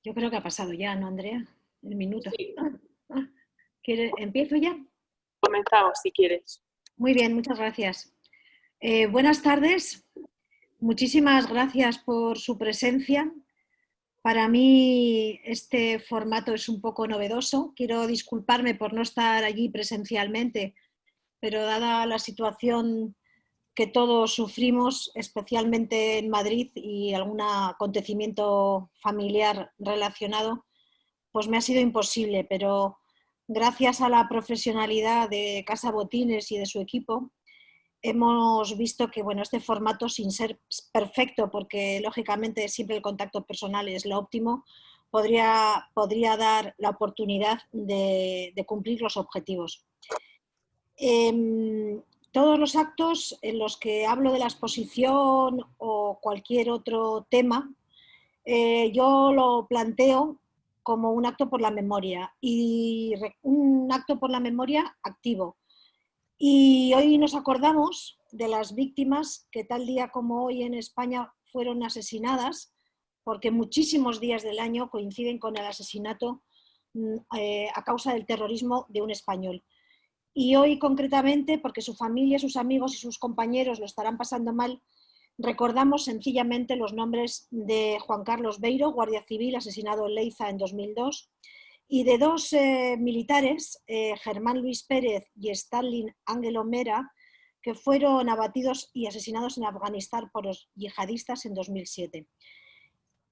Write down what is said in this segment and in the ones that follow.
Yo creo que ha pasado ya, ¿no, Andrea? El minuto. Sí, ¿Empiezo ya? comenzamos si quieres. Muy bien, muchas gracias. Buenas tardes. Muchísimas gracias por su presencia. Para mí este formato es un poco novedoso. Quiero disculparme por no estar allí presencialmente, pero dada la situación que todos sufrimos, especialmente en Madrid, y algún acontecimiento familiar relacionado, pues me ha sido imposible, pero gracias a la profesionalidad de Casa Botines y de su equipo, hemos visto que bueno, este formato, sin ser perfecto, porque lógicamente siempre el contacto personal es lo óptimo, podría dar la oportunidad de cumplir los objetivos. Todos los actos en los que hablo de la exposición o cualquier otro tema, yo lo planteo como un acto por la memoria y un acto por la memoria activo. Y hoy nos acordamos de las víctimas que tal día como hoy en España fueron asesinadas, porque muchísimos días del año coinciden con el asesinato a causa del terrorismo de un español. Y hoy concretamente, porque su familia, sus amigos y sus compañeros lo estarán pasando mal, recordamos sencillamente los nombres de Juan Carlos Beiro, guardia civil, asesinado en Leiza en 2002, y de dos militares, Germán Luis Pérez y Stalin Ángelo Mera, que fueron abatidos y asesinados en Afganistán por los yihadistas en 2007.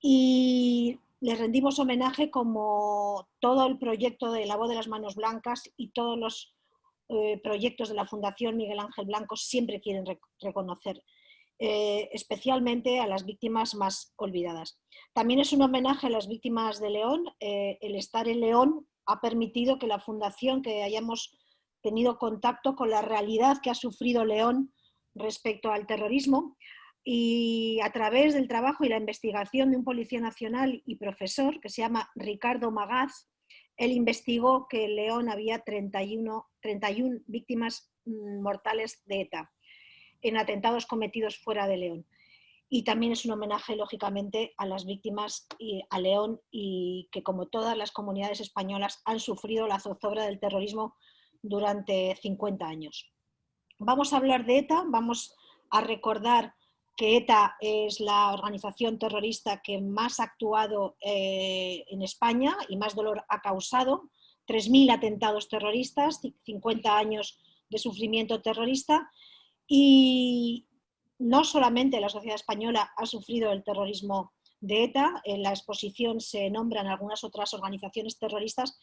Y les rendimos homenaje como todo el proyecto de la voz de las manos blancas y todos los proyectos de la Fundación Miguel Ángel Blanco siempre quieren reconocer, especialmente a las víctimas más olvidadas. También es un homenaje a las víctimas de León. El estar en León ha permitido que la Fundación, que hayamos tenido contacto con la realidad que ha sufrido León respecto al terrorismo, y a través del trabajo y la investigación de un policía nacional y profesor que se llama Ricardo Magaz, él investigó que en León había 31 víctimas mortales de ETA en atentados cometidos fuera de León. Y también es un homenaje, lógicamente, a las víctimas y a León, y que, como todas las comunidades españolas, han sufrido la zozobra del terrorismo durante 50 años. Vamos a hablar de ETA, vamos a recordar que ETA es la organización terrorista que más ha actuado en España y más dolor ha causado. 3.000 atentados terroristas, 50 años de sufrimiento terrorista, y no solamente la sociedad española ha sufrido el terrorismo de ETA, en la exposición se nombran algunas otras organizaciones terroristas,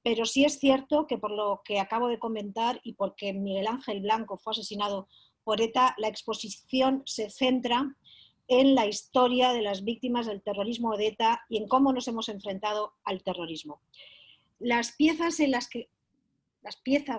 pero sí es cierto que, por lo que acabo de comentar y porque Miguel Ángel Blanco fue asesinado por ETA, la exposición se centra en la historia de las víctimas del terrorismo de ETA y en cómo nos hemos enfrentado al terrorismo. Las piezas,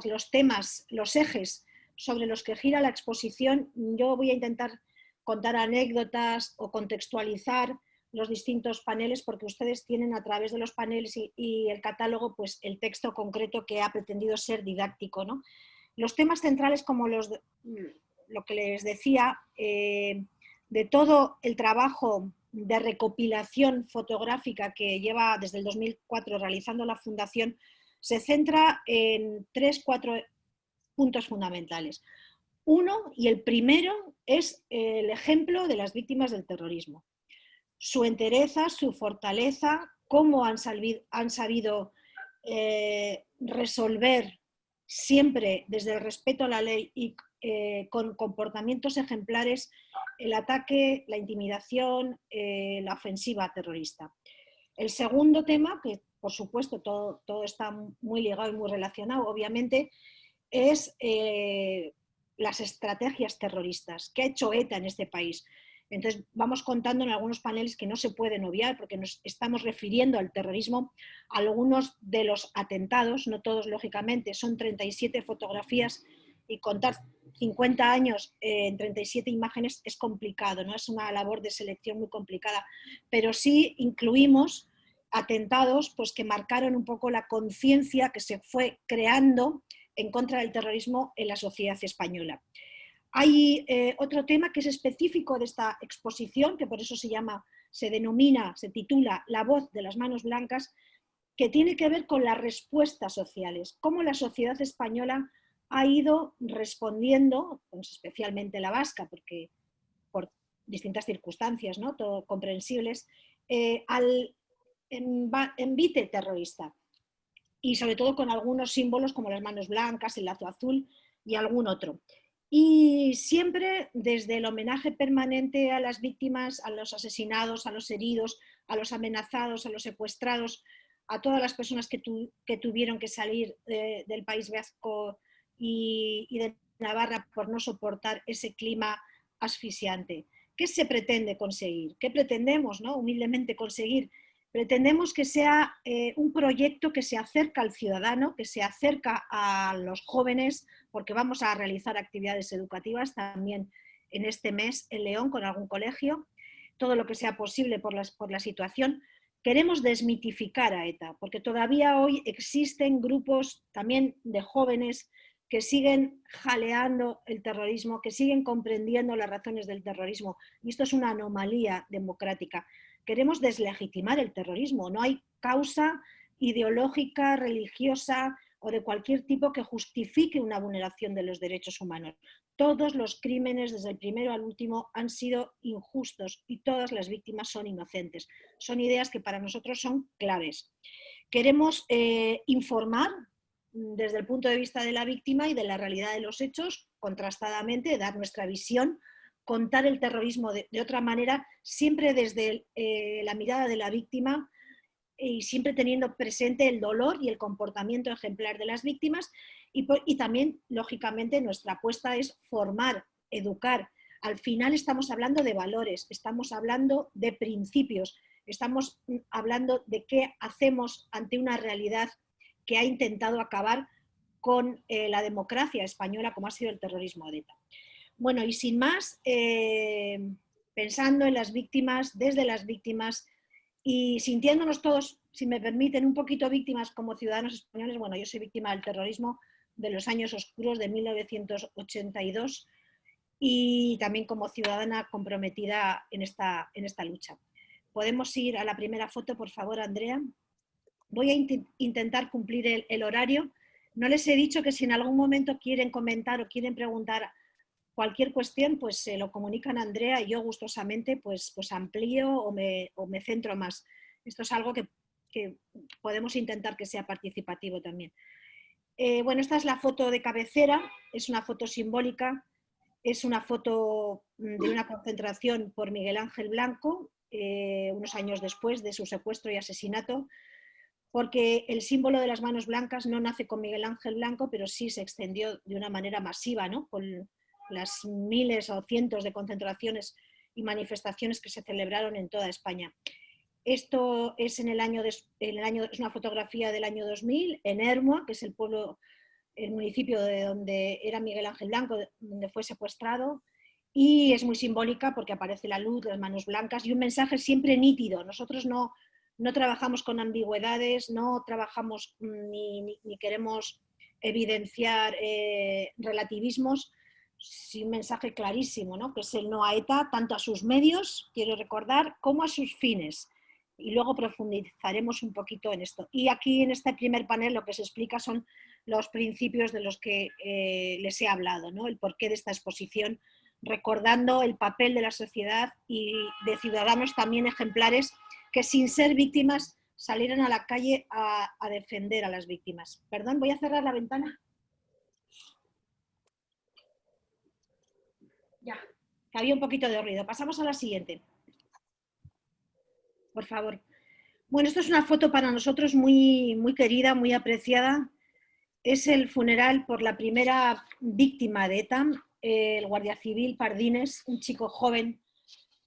los temas, los ejes sobre los que gira la exposición, yo voy a intentar contar anécdotas o contextualizar los distintos paneles, porque ustedes tienen a través de los paneles y el catálogo pues el texto concreto que ha pretendido ser didáctico, ¿no? Los temas centrales, como lo que les decía, de todo el trabajo de recopilación fotográfica que lleva desde el 2004 realizando la Fundación, se centra en 4 puntos fundamentales. Uno, y el primero, es el ejemplo de las víctimas del terrorismo. Su entereza, su fortaleza, cómo han sabido resolver siempre desde el respeto a la ley y con comportamientos ejemplares el ataque, la intimidación, la ofensiva terrorista. El segundo tema, que por supuesto todo está muy ligado y muy relacionado, obviamente, es las estrategias terroristas que ha hecho ETA en este país. Entonces vamos contando en algunos paneles que no se pueden obviar porque nos estamos refiriendo al terrorismo. Algunos de los atentados, no todos lógicamente, son 37 fotografías y contar 50 años en 37 imágenes es complicado, ¿no? Es una labor de selección muy complicada, pero sí incluimos atentados pues, que marcaron un poco la conciencia que se fue creando en contra del terrorismo en la sociedad española. Hay otro tema que es específico de esta exposición, que por eso se titula La voz de las manos blancas, que tiene que ver con las respuestas sociales, cómo la sociedad española ha ido respondiendo, pues especialmente la vasca, porque por distintas circunstancias, ¿no? Todo comprensibles, al envite terrorista. Y sobre todo con algunos símbolos como las manos blancas, el lazo azul y algún otro. Y siempre desde el homenaje permanente a las víctimas, a los asesinados, a los heridos, a los amenazados, a los secuestrados, a todas las personas que tuvieron que salir del País Vasco y de Navarra por no soportar ese clima asfixiante. ¿Qué se pretende conseguir? ¿Qué pretendemos, ¿no? Humildemente conseguir? Pretendemos que sea un proyecto que se acerca al ciudadano, que se acerca a los jóvenes, porque vamos a realizar actividades educativas también en este mes en León con algún colegio, todo lo que sea posible por la situación. Queremos desmitificar a ETA, porque todavía hoy existen grupos también de jóvenes que siguen jaleando el terrorismo, que siguen comprendiendo las razones del terrorismo. Y esto es una anomalía democrática. Queremos deslegitimar el terrorismo. No hay causa ideológica, religiosa o de cualquier tipo que justifique una vulneración de los derechos humanos. Todos los crímenes, desde el primero al último, han sido injustos y todas las víctimas son inocentes. Son ideas que para nosotros son claves. Queremos informar desde el punto de vista de la víctima y de la realidad de los hechos, contrastadamente, dar nuestra visión, contar el terrorismo de otra manera, siempre desde la mirada de la víctima y siempre teniendo presente el dolor y el comportamiento ejemplar de las víctimas y también, lógicamente, nuestra apuesta es formar, educar. Al final estamos hablando de valores, estamos hablando de principios, estamos hablando de qué hacemos ante una realidad que ha intentado acabar con la democracia española como ha sido el terrorismo de ETA. Bueno, y sin más, pensando en las víctimas, desde las víctimas y sintiéndonos todos, si me permiten, un poquito víctimas como ciudadanos españoles. Bueno, yo soy víctima del terrorismo de los años oscuros de 1982 y también como ciudadana comprometida en esta lucha. ¿Podemos ir a la primera foto, por favor, Andrea? Voy a intentar cumplir el horario. No les he dicho que si en algún momento quieren comentar o quieren preguntar cualquier cuestión, pues se lo comunican a Andrea y yo gustosamente pues amplío o me centro más. Esto es algo que podemos intentar que sea participativo también. Bueno, esta es la foto de cabecera, es una foto simbólica, es una foto de una concentración por Miguel Ángel Blanco, unos años después de su secuestro y asesinato, porque el símbolo de las manos blancas no nace con Miguel Ángel Blanco, pero sí se extendió de una manera masiva, ¿no? Con las miles o cientos de concentraciones y manifestaciones que se celebraron en toda España. Esto es es una fotografía del año 2000 en Ermua, que es el municipio de donde era Miguel Ángel Blanco, donde fue secuestrado, y es muy simbólica porque aparece la luz, las manos blancas y un mensaje siempre nítido. Nosotros no trabajamos con ambigüedades, no trabajamos ni queremos evidenciar relativismos, sí, un mensaje clarísimo, ¿no? Que es el no a ETA, tanto a sus medios, quiero recordar, como a sus fines. Y luego profundizaremos un poquito en esto. Y aquí en este primer panel lo que se explica son los principios de los que les he hablado, ¿no? El porqué de esta exposición, recordando el papel de la sociedad y de ciudadanos también ejemplares que sin ser víctimas salieran a la calle a defender a las víctimas. Perdón, voy a cerrar la ventana. Ya, que había un poquito de ruido. Pasamos a la siguiente. Por favor. Bueno, esto es una foto para nosotros muy, muy querida, muy apreciada. Es el funeral por la primera víctima de ETA, el guardia civil Pardines, un chico joven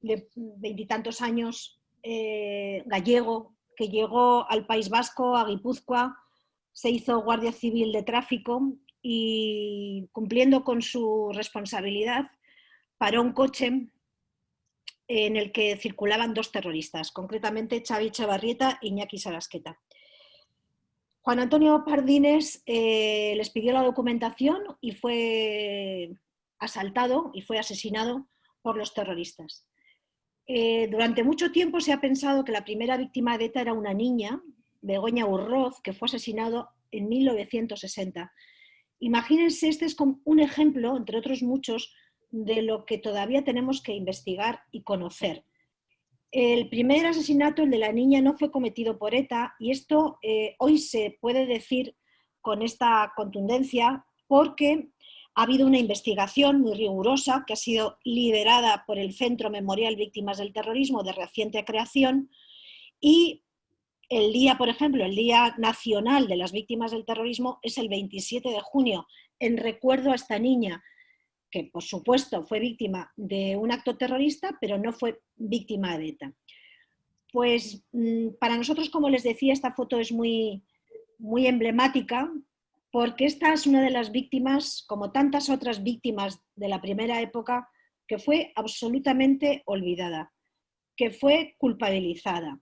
de veintitantos años, gallego, que llegó al País Vasco, a Guipúzcoa, se hizo guardia civil de tráfico y, cumpliendo con su responsabilidad, paró un coche en el que circulaban dos terroristas, concretamente Xavi Etxebarrieta e Iñaki Sarasqueta. Juan Antonio Pardines les pidió la documentación y fue asaltado y fue asesinado por los terroristas. Durante mucho tiempo se ha pensado que la primera víctima de ETA era una niña, Begoña Urroz, que fue asesinado en 1960. Imagínense, este es un ejemplo, entre otros muchos, de lo que todavía tenemos que investigar y conocer. El primer asesinato, el de la niña, no fue cometido por ETA, y esto hoy se puede decir con esta contundencia porque ha habido una investigación muy rigurosa que ha sido liderada por el Centro Memorial Víctimas del Terrorismo de reciente creación, y el día, por ejemplo, el Día Nacional de las Víctimas del Terrorismo es el 27 de junio, en recuerdo a esta niña, que por supuesto fue víctima de un acto terrorista, pero no fue víctima de ETA. Pues para nosotros, como les decía, esta foto es muy, muy emblemática, porque esta es una de las víctimas, como tantas otras víctimas de la primera época, que fue absolutamente olvidada, que fue culpabilizada,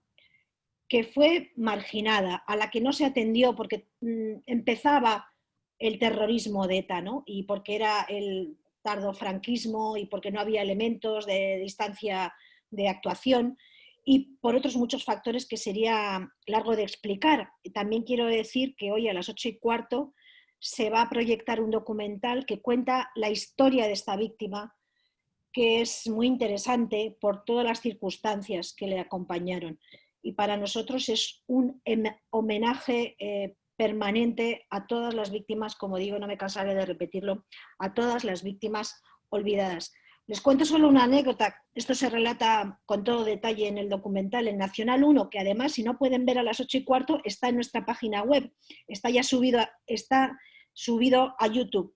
que fue marginada, a la que no se atendió porque empezaba el terrorismo de ETA, ¿no? Y porque era el tardofranquismo y porque no había elementos de distancia de actuación, y por otros muchos factores que sería largo de explicar. También quiero decir que hoy a las 8:15 se va a proyectar un documental que cuenta la historia de esta víctima, que es muy interesante por todas las circunstancias que le acompañaron. Y para nosotros es un homenaje permanente a todas las víctimas, como digo, no me cansaré de repetirlo, a todas las víctimas olvidadas. Les cuento solo una anécdota, esto se relata con todo detalle en el documental en Nacional 1, que además, si no pueden ver a las 8:15, está en nuestra página web, está ya subido a YouTube.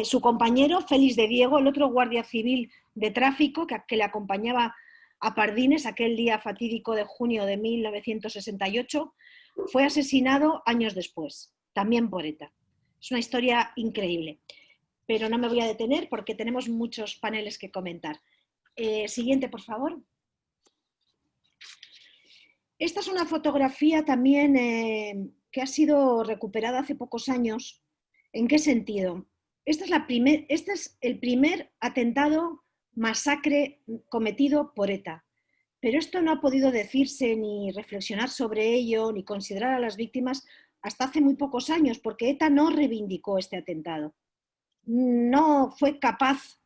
Su compañero, Félix de Diego, el otro guardia civil de tráfico que le acompañaba a Pardines aquel día fatídico de junio de 1968, fue asesinado años después, también por ETA. Es una historia increíble, pero no me voy a detener porque tenemos muchos paneles que comentar. Siguiente, por favor. Esta es una fotografía también que ha sido recuperada hace pocos años. ¿En qué sentido? Este es el primer atentado, masacre cometido por ETA. Pero esto no ha podido decirse ni reflexionar sobre ello, ni considerar a las víctimas hasta hace muy pocos años, porque ETA no reivindicó este atentado. No fue capaz,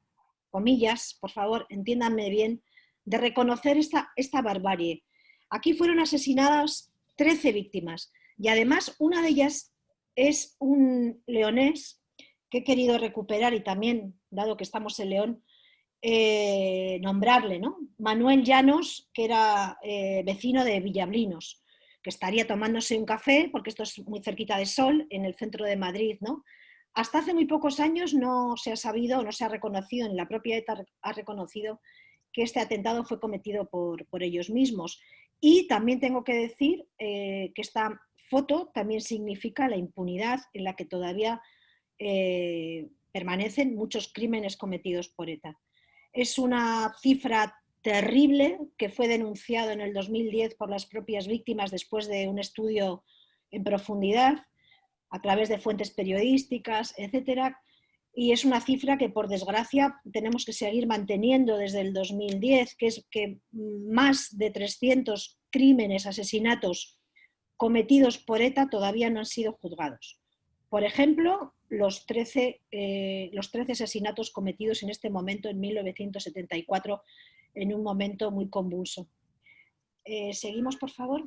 comillas, por favor, entiéndanme bien, de reconocer esta barbarie. Aquí fueron asesinadas 13 víctimas y además una de ellas es un leonés que he querido recuperar y también, dado que estamos en León, nombrarle, ¿no? Manuel Llanos, que era vecino de Villablinos, que estaría tomándose un café, porque esto es muy cerquita de Sol, en el centro de Madrid, ¿no? Hasta hace muy pocos años no se ha sabido, no se ha reconocido, ni la propia ETA ha reconocido que este atentado fue cometido por ellos mismos. Y también tengo que decir que esta foto también significa la impunidad en la que todavía permanecen muchos crímenes cometidos por ETA. Es una cifra terrible que fue denunciado en el 2010 por las propias víctimas después de un estudio en profundidad a través de fuentes periodísticas, etcétera, y es una cifra que por desgracia tenemos que seguir manteniendo desde el 2010, que es que más de 300 crímenes, asesinatos cometidos por ETA todavía no han sido juzgados. Por ejemplo, los 13 asesinatos cometidos en este momento, en 1974, en un momento muy convulso. Seguimos, por favor.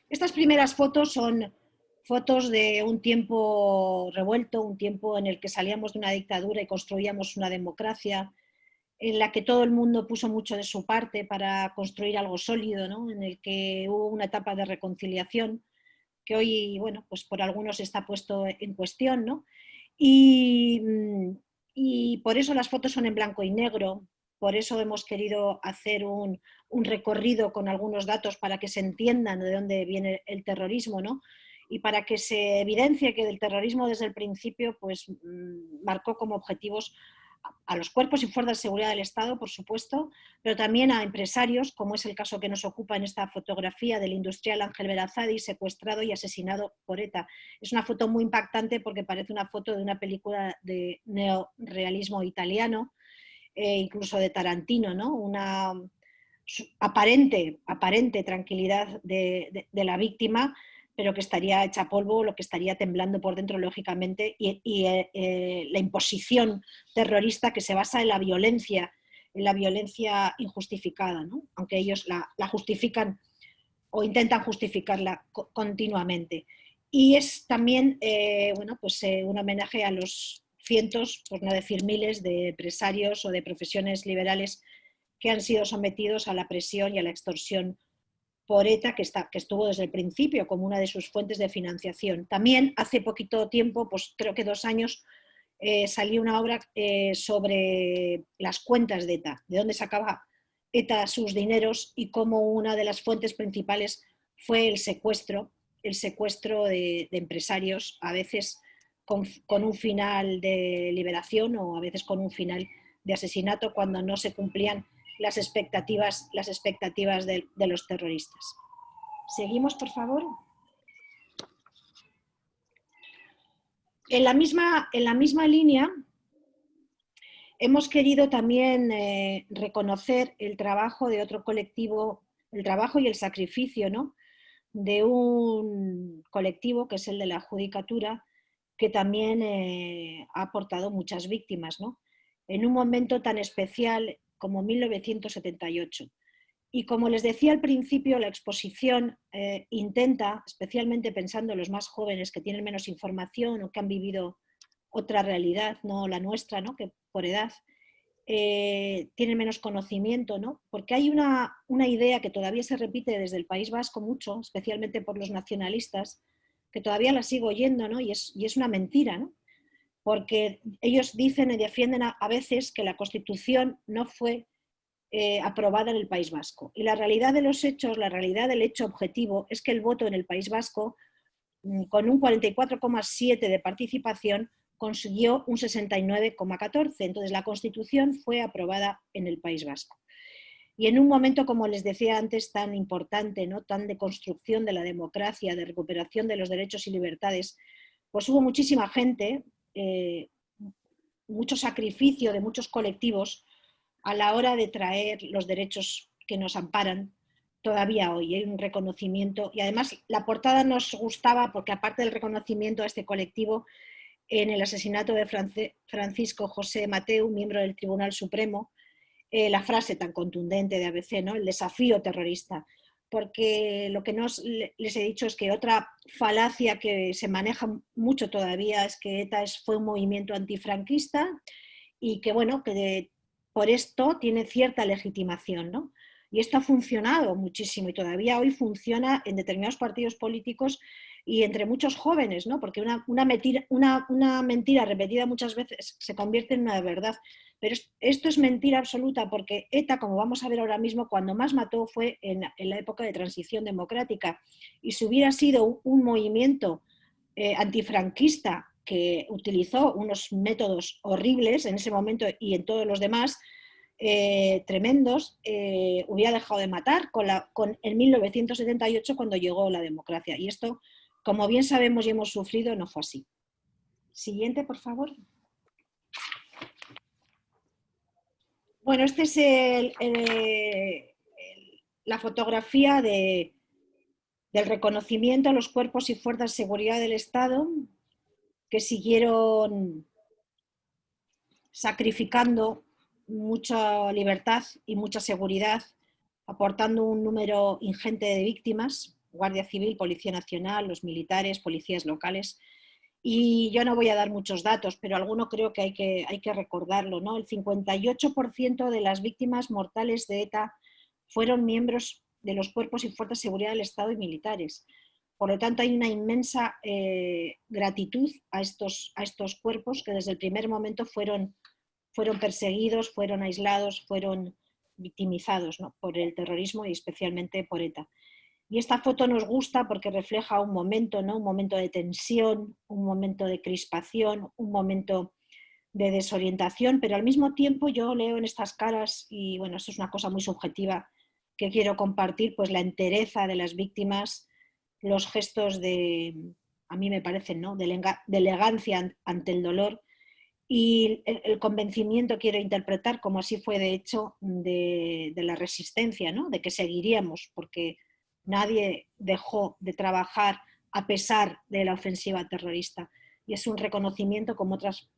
Estas primeras fotos son fotos de un tiempo revuelto, un tiempo en el que salíamos de una dictadura y construíamos una democracia, en la que todo el mundo puso mucho de su parte para construir algo sólido, ¿no? En el que hubo una etapa de reconciliación que hoy, bueno, pues por algunos está puesto en cuestión, ¿no? Y, y por eso las fotos son en blanco y negro, por eso hemos querido hacer un recorrido con algunos datos para que se entiendan de dónde viene el terrorismo, ¿no? Y para que se evidencie que el terrorismo desde el principio pues, marcó como objetivos a los cuerpos y fuerzas de seguridad del Estado, por supuesto, pero también a empresarios, como es el caso que nos ocupa en esta fotografía del industrial Ángel Berazadi, secuestrado y asesinado por ETA. Es una foto muy impactante porque parece una foto de una película de neorealismo italiano, incluso de Tarantino, ¿no? Una aparente tranquilidad de la víctima, pero que estaría hecha polvo, lo que estaría temblando por dentro, lógicamente, y la imposición terrorista que se basa en la violencia injustificada, ¿no? Aunque ellos la justifican o intentan justificarla continuamente. Y es también bueno, pues, un homenaje a los cientos, por no decir miles, de empresarios o de profesiones liberales que han sido sometidos a la presión y a la extorsión por ETA, que estuvo desde el principio como una de sus fuentes de financiación. También hace poquito tiempo, pues creo que 2 años, salió una obra sobre las cuentas de ETA, de dónde sacaba ETA sus dineros y cómo una de las fuentes principales fue el secuestro de empresarios, a veces con un final de liberación o a veces con un final de asesinato cuando no se cumplían las expectativas de los terroristas. Seguimos, por favor. En la misma línea, hemos querido también reconocer el trabajo de otro colectivo, el trabajo y el sacrificio, ¿no?, de un colectivo que es el de la judicatura, que también ha aportado muchas víctimas, ¿no?, en un momento tan especial como 1978. Y como les decía al principio, la exposición intenta, especialmente pensando en los más jóvenes que tienen menos información o que han vivido otra realidad, no la nuestra, ¿no?, que por edad tienen menos conocimiento, ¿no?, porque hay una idea que todavía se repite desde el País Vasco mucho, especialmente por los nacionalistas, que todavía la sigo oyendo, ¿no?, y es una mentira, ¿no?, porque ellos dicen y defienden a veces que la Constitución no fue aprobada en el País Vasco. Y la realidad de los hechos, la realidad del hecho objetivo, es que el voto en el País Vasco, con un 44,7% de participación, consiguió un 69,14%. Entonces, la Constitución fue aprobada en el País Vasco. Y en un momento, como les decía antes, tan importante, ¿no?, tan de construcción de la democracia, de recuperación de los derechos y libertades, pues hubo muchísima gente, mucho sacrificio de muchos colectivos a la hora de traer los derechos que nos amparan todavía hoy. Hay un reconocimiento y además la portada nos gustaba porque, aparte del reconocimiento a este colectivo, en el asesinato de Francisco José Mateu, miembro del Tribunal Supremo, la frase tan contundente de ABC, ¿no?, el desafío terrorista. Porque lo que les he dicho es que otra falacia que se maneja mucho todavía es que ETA fue un movimiento antifranquista y que, bueno, que por esto tiene cierta legitimación, ¿no? Y esto ha funcionado muchísimo y todavía hoy funciona en determinados partidos políticos y entre muchos jóvenes, ¿no?, porque una mentira repetida muchas veces se convierte en una verdad. Pero esto es mentira absoluta porque ETA, como vamos a ver ahora mismo, cuando más mató fue en la época de transición democrática. Y si hubiera sido un movimiento antifranquista que utilizó unos métodos horribles en ese momento y en todos los demás, tremendos, hubiera dejado de matar en 1978 cuando llegó la democracia. Y esto, como bien sabemos y hemos sufrido, no fue así. Siguiente, por favor. Bueno, esta es la fotografía del reconocimiento a los cuerpos y fuerzas de seguridad del Estado que siguieron sacrificando mucha libertad y mucha seguridad, aportando un número ingente de víctimas, Guardia Civil, Policía Nacional, los militares, policías locales. Y yo no voy a dar muchos datos, pero alguno creo que hay que recordarlo, ¿no? El 58% de las víctimas mortales de ETA fueron miembros de los cuerpos y fuerzas de seguridad del Estado y militares. Por lo tanto, hay una inmensa gratitud a estos cuerpos que desde el primer momento fueron perseguidos, fueron aislados, fueron victimizados, ¿no?, por el terrorismo y especialmente por ETA. Y esta foto nos gusta porque refleja un momento, ¿no?, un momento de tensión, un momento de crispación, un momento de desorientación, pero al mismo tiempo yo leo en estas caras, y bueno, esto es una cosa muy subjetiva que quiero compartir, pues la entereza de las víctimas, los gestos a mí me parecen, ¿no?, de elegancia ante el dolor, y el convencimiento quiero interpretar, como así fue de hecho, de la resistencia, ¿no?, de que seguiríamos, porque nadie dejó de trabajar a pesar de la ofensiva terrorista. Y es un reconocimiento como otras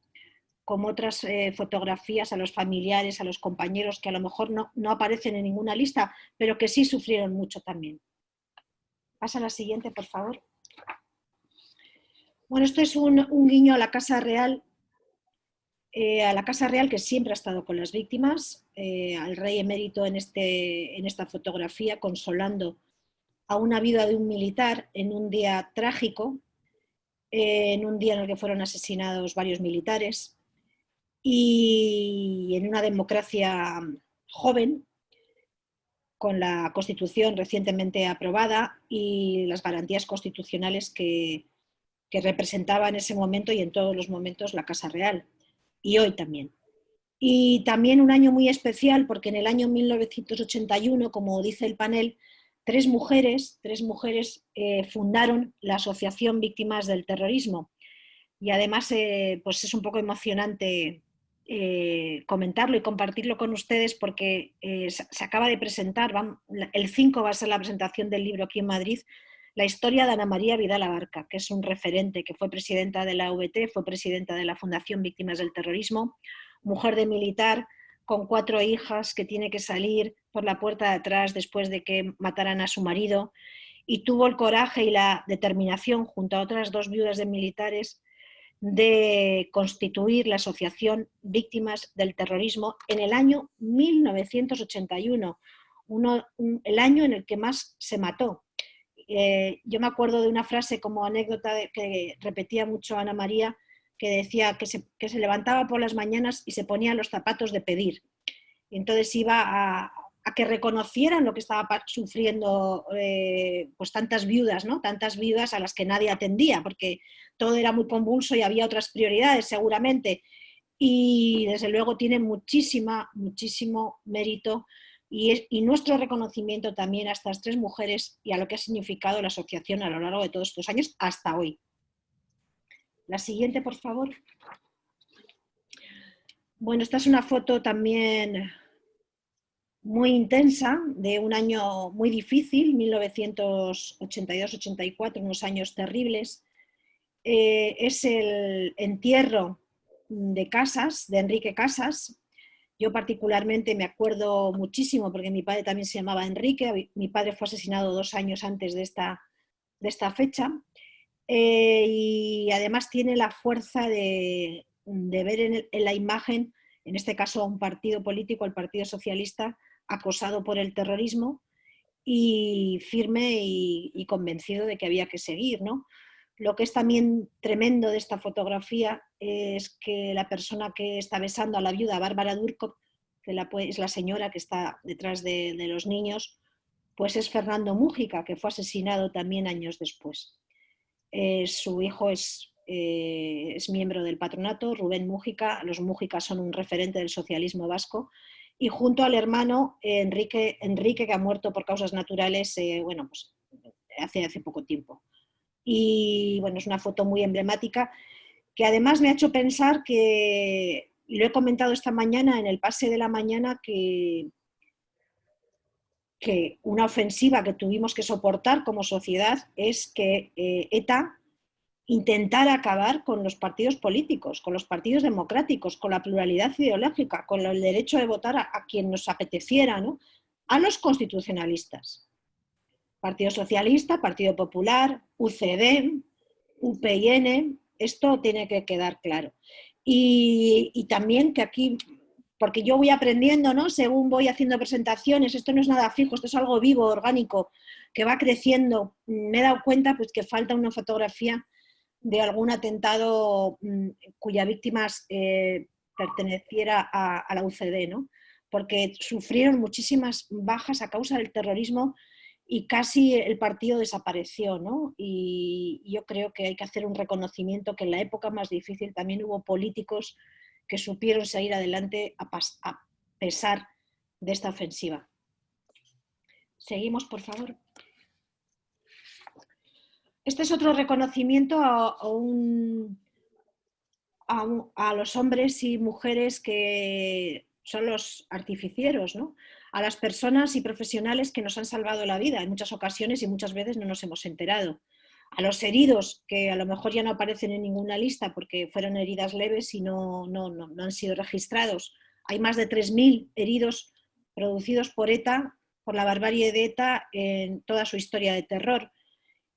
fotografías a los familiares, a los compañeros que a lo mejor no aparecen en ninguna lista, pero que sí sufrieron mucho también. Pasa a la siguiente, por favor. Bueno, esto es un guiño a la Casa Real, que siempre ha estado con las víctimas, al rey emérito en esta fotografía, consolando a una viuda de un militar en un día trágico, en un día en el que fueron asesinados varios militares, y en una democracia joven, con la Constitución recientemente aprobada y las garantías constitucionales que representaba en ese momento y en todos los momentos la Casa Real, y hoy también. Y también un año muy especial porque en el año 1981, como dice el panel, tres mujeres fundaron la Asociación Víctimas del Terrorismo. Y además pues es un poco emocionante comentarlo y compartirlo con ustedes porque se acaba de presentar, el 5 va a ser la presentación del libro aquí en Madrid, la historia de Ana María Vidal Abarca, que es un referente, que fue presidenta de la UVT, fue presidenta de la Fundación Víctimas del Terrorismo, mujer de militar, con 4 hijas, que tiene que salir por la puerta de atrás después de que mataran a su marido, y tuvo el coraje y la determinación, junto a otras 2 viudas de militares, de constituir la Asociación Víctimas del Terrorismo en el año 1981, el año en el que más se mató. Yo me acuerdo de una frase como anécdota que repetía mucho Ana María, que decía que se levantaba por las mañanas y se ponía los zapatos de pedir. Y entonces iba a que reconocieran lo que estaba sufriendo pues tantas viudas, ¿no?, tantas viudas a las que nadie atendía, porque todo era muy convulso y había otras prioridades seguramente. Y desde luego tiene muchísimo mérito y nuestro reconocimiento también a estas 3 mujeres y a lo que ha significado la asociación a lo largo de todos estos años hasta hoy. La siguiente, por favor. Bueno, esta es una foto también muy intensa, de un año muy difícil, 1982-84, unos años terribles. Es el entierro de Casas, de Enrique Casas. Yo particularmente me acuerdo muchísimo porque mi padre también se llamaba Enrique, mi padre fue asesinado 2 años antes de esta fecha, y además tiene la fuerza de ver en la imagen, en este caso a un partido político, el Partido Socialista, acosado por el terrorismo y firme y convencido de que había que seguir, ¿no? Lo que es también tremendo de esta fotografía es que la persona que está besando a la viuda, Bárbara Durkop, que es la señora que está detrás de los niños, pues es Fernando Múgica, que fue asesinado también años después. Su hijo es miembro del patronato, Rubén Múgica. Los Múgica son un referente del socialismo vasco, y junto al hermano Enrique, que ha muerto por causas naturales bueno, pues hace poco tiempo. Y bueno, es una foto muy emblemática que además me ha hecho pensar que, y lo he comentado esta mañana en el pase de la mañana, que una ofensiva que tuvimos que soportar como sociedad es que ETA intentara acabar con los partidos políticos, con los partidos democráticos, con la pluralidad ideológica, con el derecho de votar a quien nos apeteciera, ¿no?, a los constitucionalistas. Partido Socialista, Partido Popular, UCD, UPyN, esto tiene que quedar claro. Y también que aquí porque yo voy aprendiendo, ¿no? Según voy haciendo presentaciones, esto no es nada fijo, esto es algo vivo, orgánico, que va creciendo. Me he dado cuenta pues, que falta una fotografía de algún atentado cuya víctima perteneciera a la UCD, ¿no? Porque sufrieron muchísimas bajas a causa del terrorismo y casi el partido desapareció, ¿no? Y yo creo que hay que hacer un reconocimiento que en la época más difícil también hubo políticos que supieron seguir adelante a pesar de esta ofensiva. Seguimos, por favor. Este es otro reconocimiento a los hombres y mujeres que son los artificieros, ¿no? A las personas y profesionales que nos han salvado la vida en muchas ocasiones y muchas veces no nos hemos enterado. A los heridos, que a lo mejor ya no aparecen en ninguna lista porque fueron heridas leves y no han sido registrados. Hay más de 3.000 heridos producidos por ETA, por la barbarie de ETA en toda su historia de terror.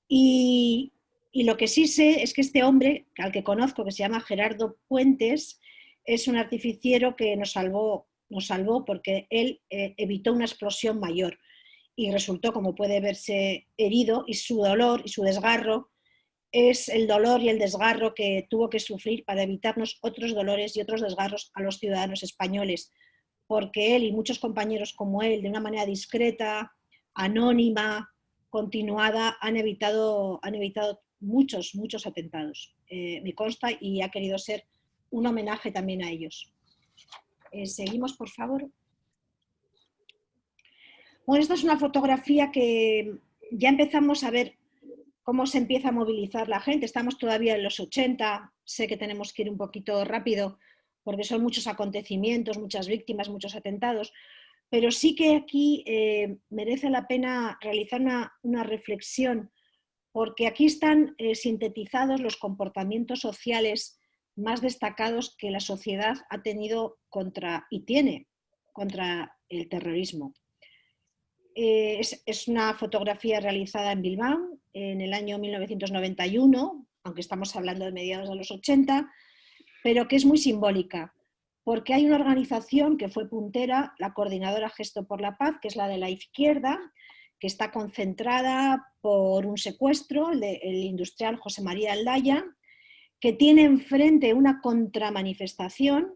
Y lo que sí sé es que este hombre, al que conozco, que se llama Gerardo Puentes, es un artificiero que nos salvó porque él evitó una explosión mayor y resultó, como puede verse, herido, y su dolor y su desgarro es el dolor y el desgarro que tuvo que sufrir para evitarnos otros dolores y otros desgarros a los ciudadanos españoles, porque él y muchos compañeros como él, de una manera discreta, anónima, continuada, han evitado muchos atentados. Me consta y ha querido ser un homenaje también a ellos. Seguimos, por favor. Bueno, esta es una fotografía que ya empezamos a ver cómo se empieza a movilizar la gente. Estamos todavía en los 80, sé que tenemos que ir un poquito rápido porque son muchos acontecimientos, muchas víctimas, muchos atentados, pero sí que aquí merece la pena realizar una reflexión, porque aquí están sintetizados los comportamientos sociales más destacados que la sociedad ha tenido y tiene contra el terrorismo. Es una fotografía realizada en Bilbao en el año 1991, aunque estamos hablando de mediados de los 80, pero que es muy simbólica, porque hay una organización que fue puntera, la Coordinadora Gesto por la Paz, que es la de la izquierda, que está concentrada por un secuestro, el industrial José María Aldaya, que tiene enfrente una contramanifestación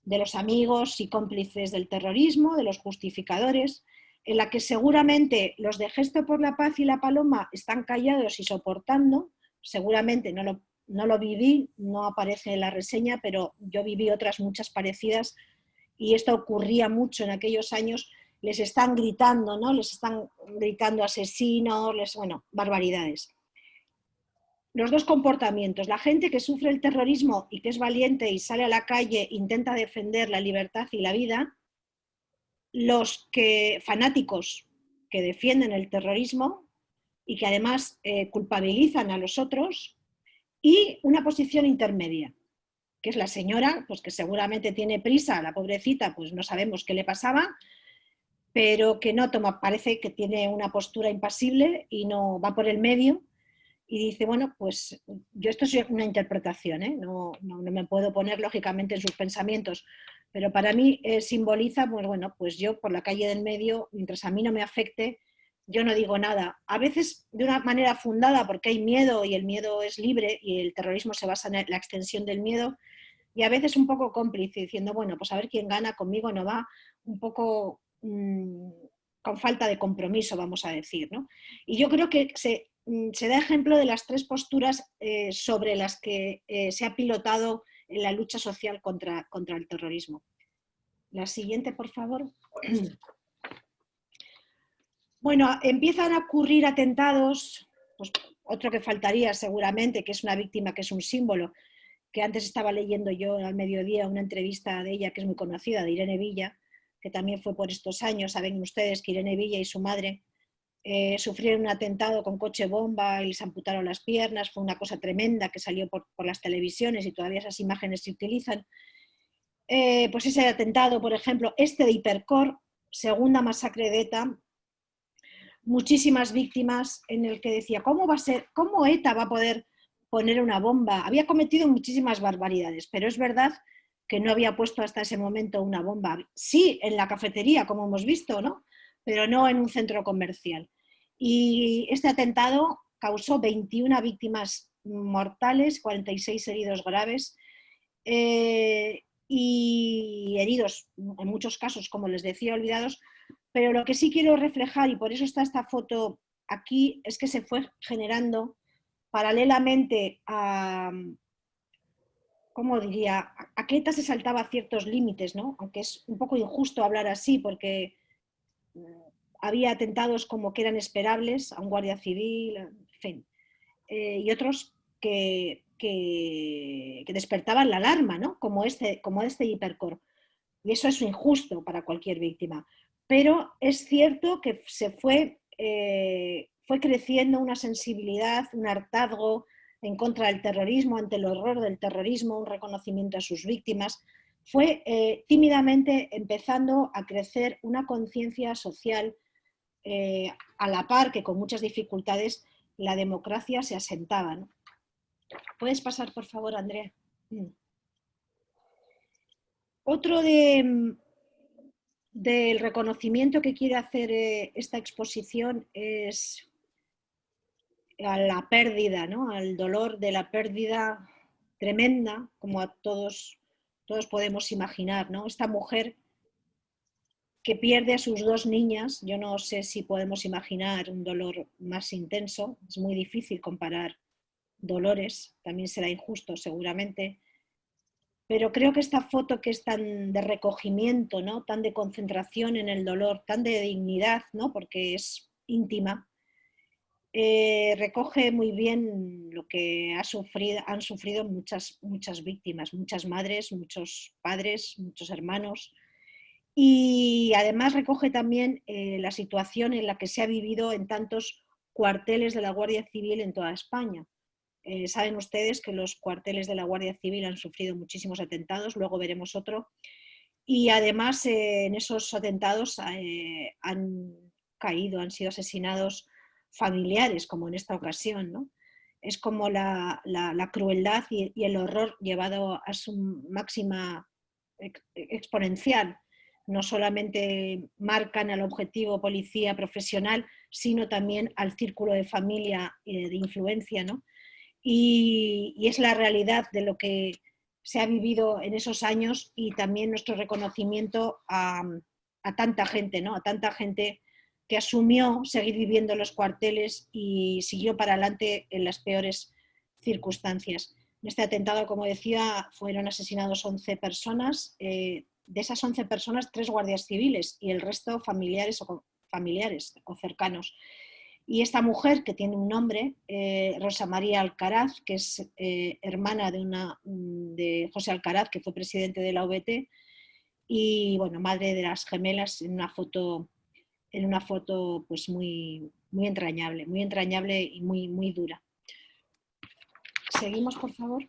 de los amigos y cómplices del terrorismo, de los justificadores, en la que seguramente los de Gesto por la Paz y La Paloma están callados y soportando, seguramente no lo viví, no aparece en la reseña, pero yo viví otras muchas parecidas y esto ocurría mucho en aquellos años, les están gritando, ¿no? Les están gritando asesinos, bueno, barbaridades. Los dos comportamientos, la gente que sufre el terrorismo y que es valiente y sale a la calle, intenta defender la libertad y la vida, los fanáticos que defienden el terrorismo y que además culpabilizan a los otros, y una posición intermedia, que es la señora, pues que seguramente tiene prisa, la pobrecita, pues no sabemos qué le pasaba, pero que no toma, parece que tiene una postura impasible y no va por el medio y dice, bueno, pues yo esto es una interpretación, ¿eh? No me puedo poner lógicamente en sus pensamientos, pero para mí simboliza, pues bueno, pues yo por la calle del medio, mientras a mí no me afecte, yo no digo nada. A veces de una manera fundada porque hay miedo y el miedo es libre y el terrorismo se basa en la extensión del miedo, y a veces un poco cómplice, diciendo, bueno, pues a ver quién gana, conmigo no va, un poco con falta de compromiso, vamos a decir, ¿no? Y yo creo que se da ejemplo de las tres posturas sobre las que se ha pilotado en la lucha social contra el terrorismo. La siguiente, por favor. Bueno, empiezan a ocurrir atentados, pues otro que faltaría seguramente, que es una víctima que es un símbolo, que antes estaba leyendo yo al mediodía una entrevista de ella que es muy conocida, de Irene Villa, que también fue por estos años. Saben ustedes que Irene Villa y su madre sufrieron un atentado con coche bomba y les amputaron las piernas, fue una cosa tremenda que salió por las televisiones y todavía esas imágenes se utilizan. Pues ese atentado, por ejemplo, este de Hipercor, segunda masacre de ETA, muchísimas víctimas, en el que decía, ¿cómo ETA va a poder poner una bomba? Había cometido muchísimas barbaridades, pero es verdad que no había puesto hasta ese momento una bomba. Sí, en la cafetería, como hemos visto, ¿no? Pero no en un centro comercial. Y este atentado causó 21 víctimas mortales, 46 heridos graves y heridos, en muchos casos, como les decía, olvidados. Pero lo que sí quiero reflejar, y por eso está esta foto aquí, es que se fue generando paralelamente a, ¿cómo diría?, a que ETA se saltaba ciertos límites, ¿no? Aunque es un poco injusto hablar así, porque había atentados como que eran esperables a un guardia civil, en fin, y otros que despertaban la alarma, ¿no? Como este Hipercore. Y eso es injusto para cualquier víctima. Pero es cierto que fue creciendo una sensibilidad, un hartazgo en contra del terrorismo, ante el horror del terrorismo, un reconocimiento a sus víctimas. Fue tímidamente empezando a crecer una conciencia social a la par que con muchas dificultades la democracia se asentaba, ¿no? ¿Puedes pasar, por favor, Andrea? Otro del reconocimiento que quiere hacer esta exposición es a la pérdida, ¿no? Al dolor de la pérdida tremenda, como a todos podemos imaginar, ¿no? Esta mujer que pierde a sus dos niñas, yo no sé si podemos imaginar un dolor más intenso, es muy difícil comparar dolores, también será injusto seguramente, pero creo que esta foto que es tan de recogimiento, ¿no? Tan de concentración en el dolor, tan de dignidad, ¿no? Porque es íntima, recoge muy bien lo que han sufrido muchas víctimas, muchas madres, muchos padres, muchos hermanos, y además recoge también la situación en la que se ha vivido en tantos cuarteles de la Guardia Civil en toda España. Saben ustedes que los cuarteles de la Guardia Civil han sufrido muchísimos atentados, luego veremos otro, y además en esos atentados han caído, han sido asesinados familiares, como en esta ocasión, ¿no? Es como la crueldad y el horror llevado a su máxima exponencial. No solamente marcan al objetivo policía profesional, sino también al círculo de familia de influencia, ¿no? Y es la realidad de lo que se ha vivido en esos años y también nuestro reconocimiento a tanta gente, ¿no? A tanta gente que asumió seguir viviendo en los cuarteles y siguió para adelante en las peores circunstancias. En este atentado, como decía, fueron asesinados 11 personas. De esas 11 personas, 3 guardias civiles y el resto familiares o cercanos. Y esta mujer, que tiene un nombre, Rosa María Alcaraz, que es hermana de José Alcaraz, que fue presidente de la OBT, y bueno, madre de las gemelas, en una foto pues muy entrañable y muy dura. Seguimos, por favor.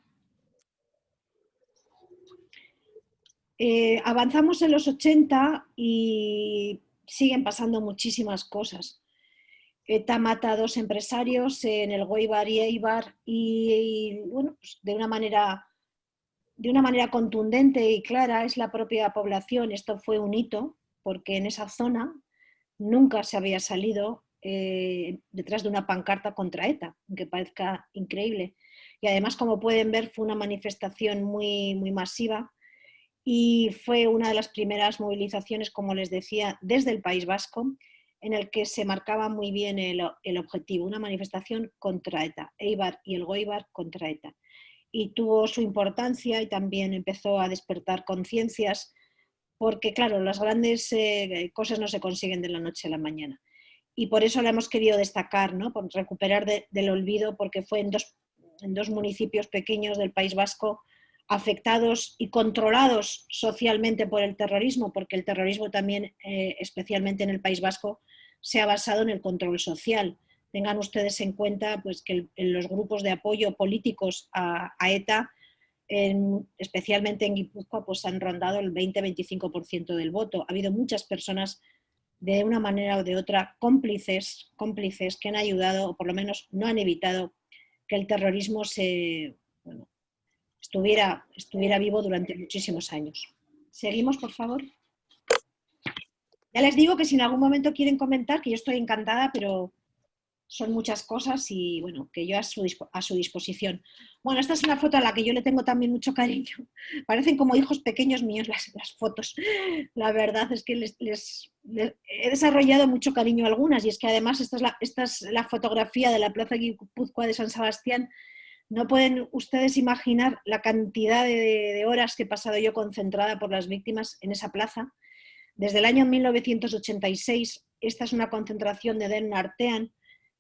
Avanzamos en los 80 y siguen pasando muchísimas cosas. ETA mata a 2 empresarios en el Goibar y Eibar y bueno, pues de una manera contundente y clara es la propia población. Esto fue un hito porque en esa zona nunca se había salido detrás de una pancarta contra ETA, aunque parezca increíble. Y además, como pueden ver, fue una manifestación muy masiva y fue una de las primeras movilizaciones, como les decía, desde el País Vasco, en el que se marcaba muy bien el objetivo, una manifestación contra ETA, Eibar y el Goibar contra ETA. Y tuvo su importancia y también empezó a despertar conciencias, porque claro, las grandes cosas no se consiguen de la noche a la mañana. Y por eso la hemos querido destacar, ¿no? Por recuperar del olvido, porque fue en dos municipios pequeños del País Vasco afectados y controlados socialmente por el terrorismo, porque el terrorismo también, especialmente en el País Vasco, se ha basado en el control social. Tengan ustedes en cuenta pues, que en los grupos de apoyo políticos a ETA, especialmente en Guipúzcoa, pues han rondado el 20-25% del voto. Ha habido muchas personas, de una manera o de otra, cómplices que han ayudado, o por lo menos no han evitado, que el terrorismo estuviera vivo durante muchísimos años. Seguimos, por favor. Ya les digo que si en algún momento quieren comentar, que yo estoy encantada, pero son muchas cosas y bueno, que yo a su disposición. Bueno, esta es una foto a la que yo le tengo también mucho cariño. Parecen como hijos pequeños míos las fotos. La verdad es que les he desarrollado mucho cariño a algunas y es que además esta es la fotografía de la Plaza Guipúzcoa de San Sebastián. No pueden ustedes imaginar la cantidad de horas que he pasado yo concentrada por las víctimas en esa plaza. Desde el año 1986, esta es una concentración de Den Artean,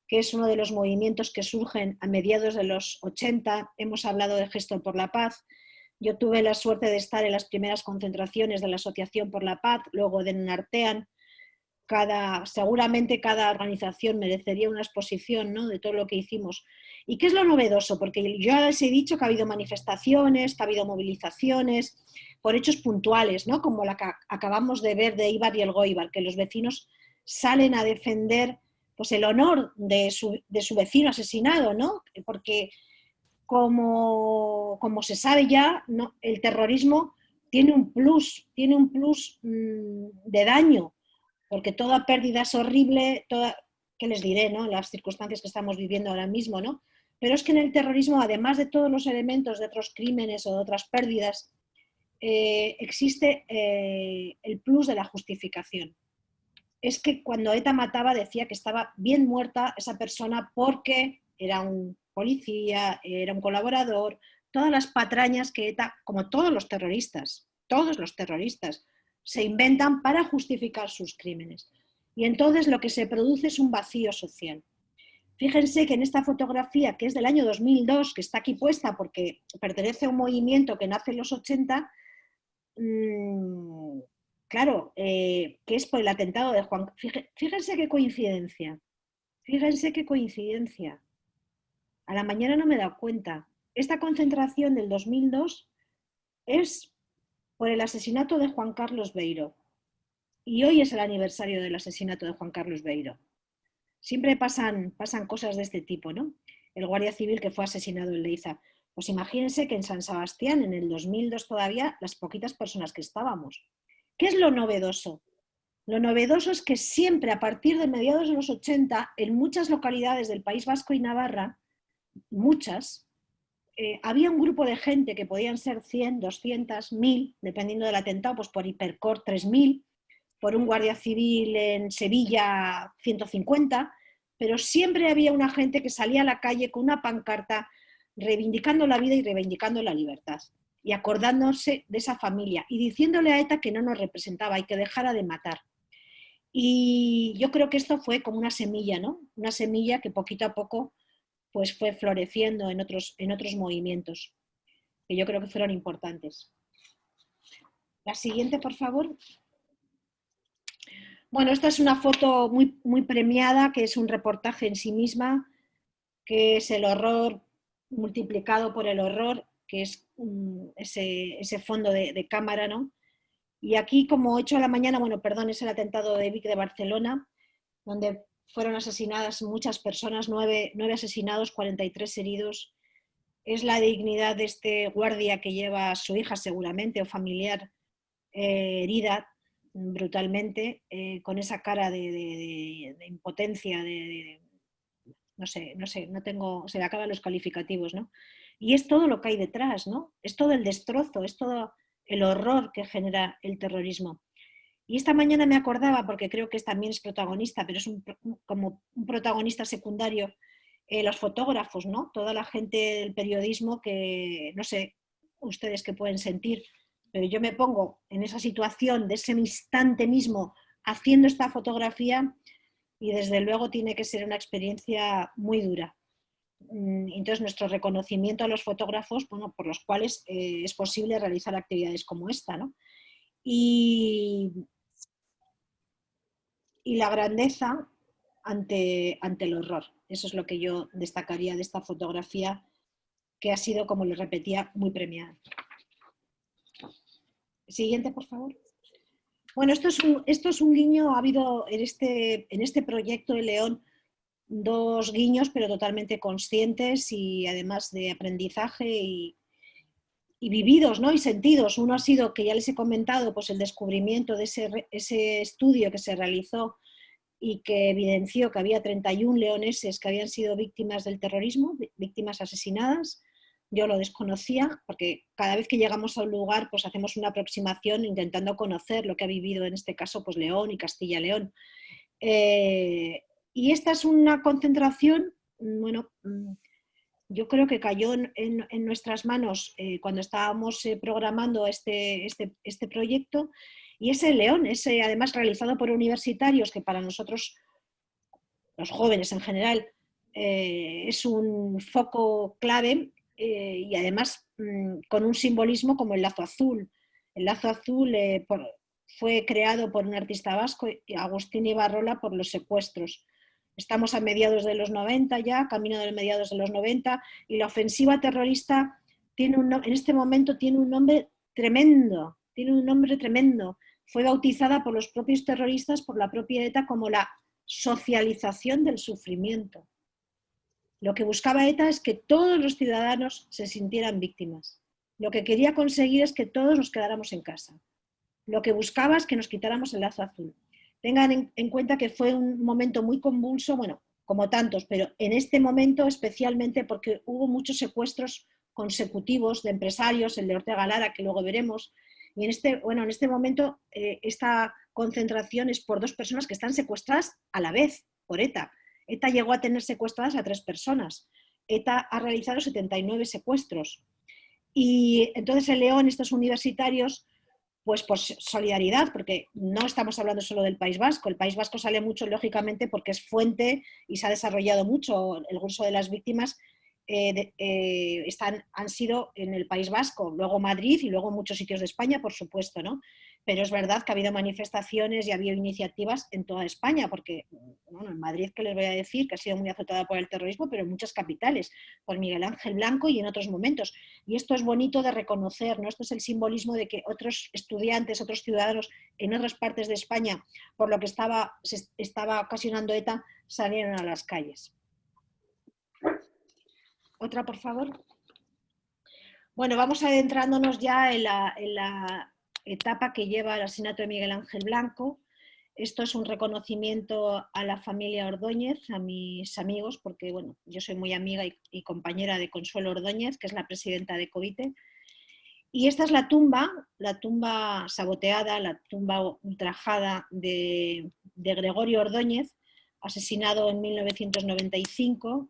que es uno de los movimientos que surgen a mediados de los 80. Hemos hablado de Gesto por la Paz. Yo tuve la suerte de estar en las primeras concentraciones de la Asociación por la Paz, luego de Den Artean. Seguramente cada organización merecería una exposición, ¿no?, de todo lo que hicimos. ¿Y qué es lo novedoso? Porque yo les he dicho que ha habido manifestaciones, que ha habido movilizaciones por hechos puntuales, ¿no?, como la que acabamos de ver de Eibar y Elgoibar, que los vecinos salen a defender pues, el honor de su vecino asesinado, ¿no? Porque como se sabe ya, ¿no?, el terrorismo tiene un plus de daño, porque toda pérdida es horrible, ¿qué les diré, no?, las circunstancias que estamos viviendo ahora mismo, ¿no? Pero es que en el terrorismo, además de todos los elementos de otros crímenes o de otras pérdidas, existe el plus de la justificación. Es que cuando ETA mataba decía que estaba bien muerta esa persona porque era un policía, era un colaborador, todas las patrañas que ETA, como todos los terroristas, se inventan para justificar sus crímenes. Y entonces lo que se produce es un vacío social. Fíjense que en esta fotografía, que es del año 2002, que está aquí puesta porque pertenece a un movimiento que nace en los 80, claro, que es por el atentado de Juan... Fíjense qué coincidencia. Fíjense qué coincidencia. A la mañana no me he dado cuenta. Esta concentración del 2002 es por el asesinato de Juan Carlos Beiro. Y hoy es el aniversario del asesinato de Juan Carlos Beiro. Siempre pasan cosas de este tipo, ¿no? El guardia civil que fue asesinado en Leiza. Pues imagínense que en San Sebastián, en el 2002 todavía, las poquitas personas que estábamos. ¿Qué es lo novedoso? Lo novedoso es que siempre, a partir de mediados de los 80, en muchas localidades del País Vasco y Navarra, muchas, había un grupo de gente que podían ser 100, 200, 1000, dependiendo del atentado, pues por Hipercor 3000, por un guardia civil en Sevilla 150, pero siempre había una gente que salía a la calle con una pancarta reivindicando la vida y reivindicando la libertad y acordándose de esa familia y diciéndole a ETA que no nos representaba y que dejara de matar. Y yo creo que esto fue como una semilla, ¿no? Una semilla que poquito a poco pues fue floreciendo en otros movimientos, que yo creo que fueron importantes. La siguiente, por favor. Bueno, esta es una foto muy premiada, que es un reportaje en sí misma, que es el horror multiplicado por el horror, que es ese fondo de cámara, ¿no? Y aquí, como 8 de la mañana, bueno, perdón, es el atentado de Vic de Barcelona, donde fueron asesinadas muchas personas, 9 asesinados, 43 heridos. Es la dignidad de este guardia que lleva a su hija seguramente, o familiar, herida brutalmente, con esa cara de impotencia, no sé, no tengo, se me acaban los calificativos, ¿no? Y es todo lo que hay detrás, ¿no? Es todo el destrozo, es todo el horror que genera el terrorismo. Y esta mañana me acordaba, porque creo que también es protagonista, pero es como un protagonista secundario, los fotógrafos, ¿no? Toda la gente del periodismo que, no sé, ustedes qué pueden sentir, pero yo me pongo en esa situación de ese instante mismo haciendo esta fotografía y desde luego tiene que ser una experiencia muy dura. Entonces, nuestro reconocimiento a los fotógrafos, bueno, por los cuales es posible realizar actividades como esta, ¿no? Y la grandeza ante el horror. Eso es lo que yo destacaría de esta fotografía, que ha sido, como les repetía, muy premiada. Siguiente, por favor. Bueno, esto es un guiño. Ha habido en este proyecto de León 2 guiños, pero totalmente conscientes y además de aprendizaje y vividos, ¿no? Y sentidos. Uno ha sido, que ya les he comentado, pues el descubrimiento de ese estudio que se realizó y que evidenció que había 31 leoneses que habían sido víctimas del terrorismo, víctimas asesinadas. Yo lo desconocía, porque cada vez que llegamos a un lugar pues hacemos una aproximación intentando conocer lo que ha vivido en este caso pues León y Castilla y León. Y esta es una concentración, bueno, yo creo que cayó en nuestras manos cuando estábamos programando este proyecto, y ese León, ese además realizado por universitarios, que para nosotros, los jóvenes en general, es un foco clave, y además con un simbolismo como el lazo azul. El lazo azul fue creado por un artista vasco, Agustín Ibarrola, por los secuestros. Estamos a mediados de los 90 ya, camino de mediados de los 90, y la ofensiva terrorista en este momento tiene un nombre tremendo, Fue bautizada por los propios terroristas, por la propia ETA, como la socialización del sufrimiento. Lo que buscaba ETA es que todos los ciudadanos se sintieran víctimas. Lo que quería conseguir es que todos nos quedáramos en casa. Lo que buscaba es que nos quitáramos el lazo azul. Tengan en cuenta que fue un momento muy convulso, bueno, como tantos, pero en este momento especialmente porque hubo muchos secuestros consecutivos de empresarios, el de Ortega Lara, que luego veremos, y en este momento esta concentración es por 2 personas que están secuestradas a la vez por ETA. ETA llegó a tener secuestradas a 3 personas. ETA ha realizado 79 secuestros. Y entonces en León, estos universitarios, pues por solidaridad, porque no estamos hablando solo del País Vasco. El País Vasco sale mucho, lógicamente, porque es fuente y se ha desarrollado mucho. El grueso de las víctimas han sido en el País Vasco, luego Madrid y luego muchos sitios de España, por supuesto, ¿no? Pero es verdad que ha habido manifestaciones y ha habido iniciativas en toda España, porque, bueno, en Madrid, que les voy a decir, que ha sido muy azotada por el terrorismo, pero en muchas capitales, por Miguel Ángel Blanco y en otros momentos. Y esto es bonito de reconocer, ¿no? Esto es el simbolismo de que otros estudiantes, otros ciudadanos en otras partes de España, por lo que se estaba ocasionando ETA, salieron a las calles. Otra, por favor. Bueno, vamos adentrándonos ya en la etapa que lleva el asesinato de Miguel Ángel Blanco. Esto es un reconocimiento a la familia Ordóñez, a mis amigos, porque bueno, yo soy muy amiga y compañera de Consuelo Ordóñez, que es la presidenta de Covite. Y esta es la tumba saboteada, la tumba ultrajada de Gregorio Ordóñez, asesinado en 1995.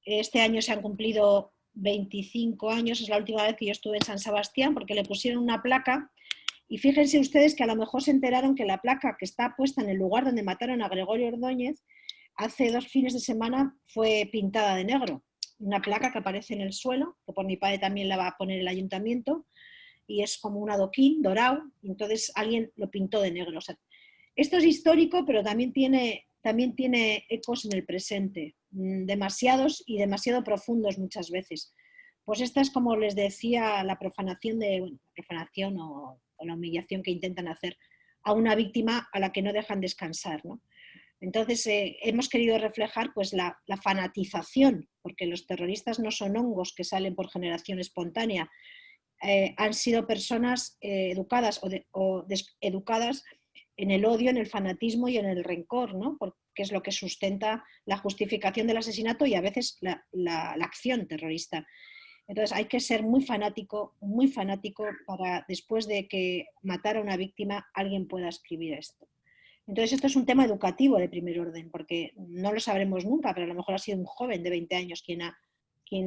Este año se han cumplido 25 años, es la última vez que yo estuve en San Sebastián, porque le pusieron una placa, y fíjense ustedes que a lo mejor se enteraron que la placa que está puesta en el lugar donde mataron a Gregorio Ordóñez, hace 2 fines de semana fue pintada de negro. Una placa que aparece en el suelo, que por mi padre también la va a poner el ayuntamiento, y es como un adoquín dorado, y entonces alguien lo pintó de negro. O sea, esto es histórico, pero también tiene ecos en el presente, demasiados y demasiado profundos muchas veces. Pues esta es, como les decía, la profanación o la humillación que intentan hacer a una víctima a la que no dejan descansar, ¿no? Entonces hemos querido reflejar pues la fanatización, porque los terroristas no son hongos que salen por generación espontánea, han sido personas educadas o deseducadas en el odio, en el fanatismo y en el rencor, ¿no? Porque es lo que sustenta la justificación del asesinato y a veces la acción terrorista. Entonces hay que ser muy fanático para, después de que matara a una víctima, alguien pueda escribir esto. Entonces esto es un tema educativo de primer orden, porque no lo sabremos nunca, pero a lo mejor ha sido un joven de 20 años quien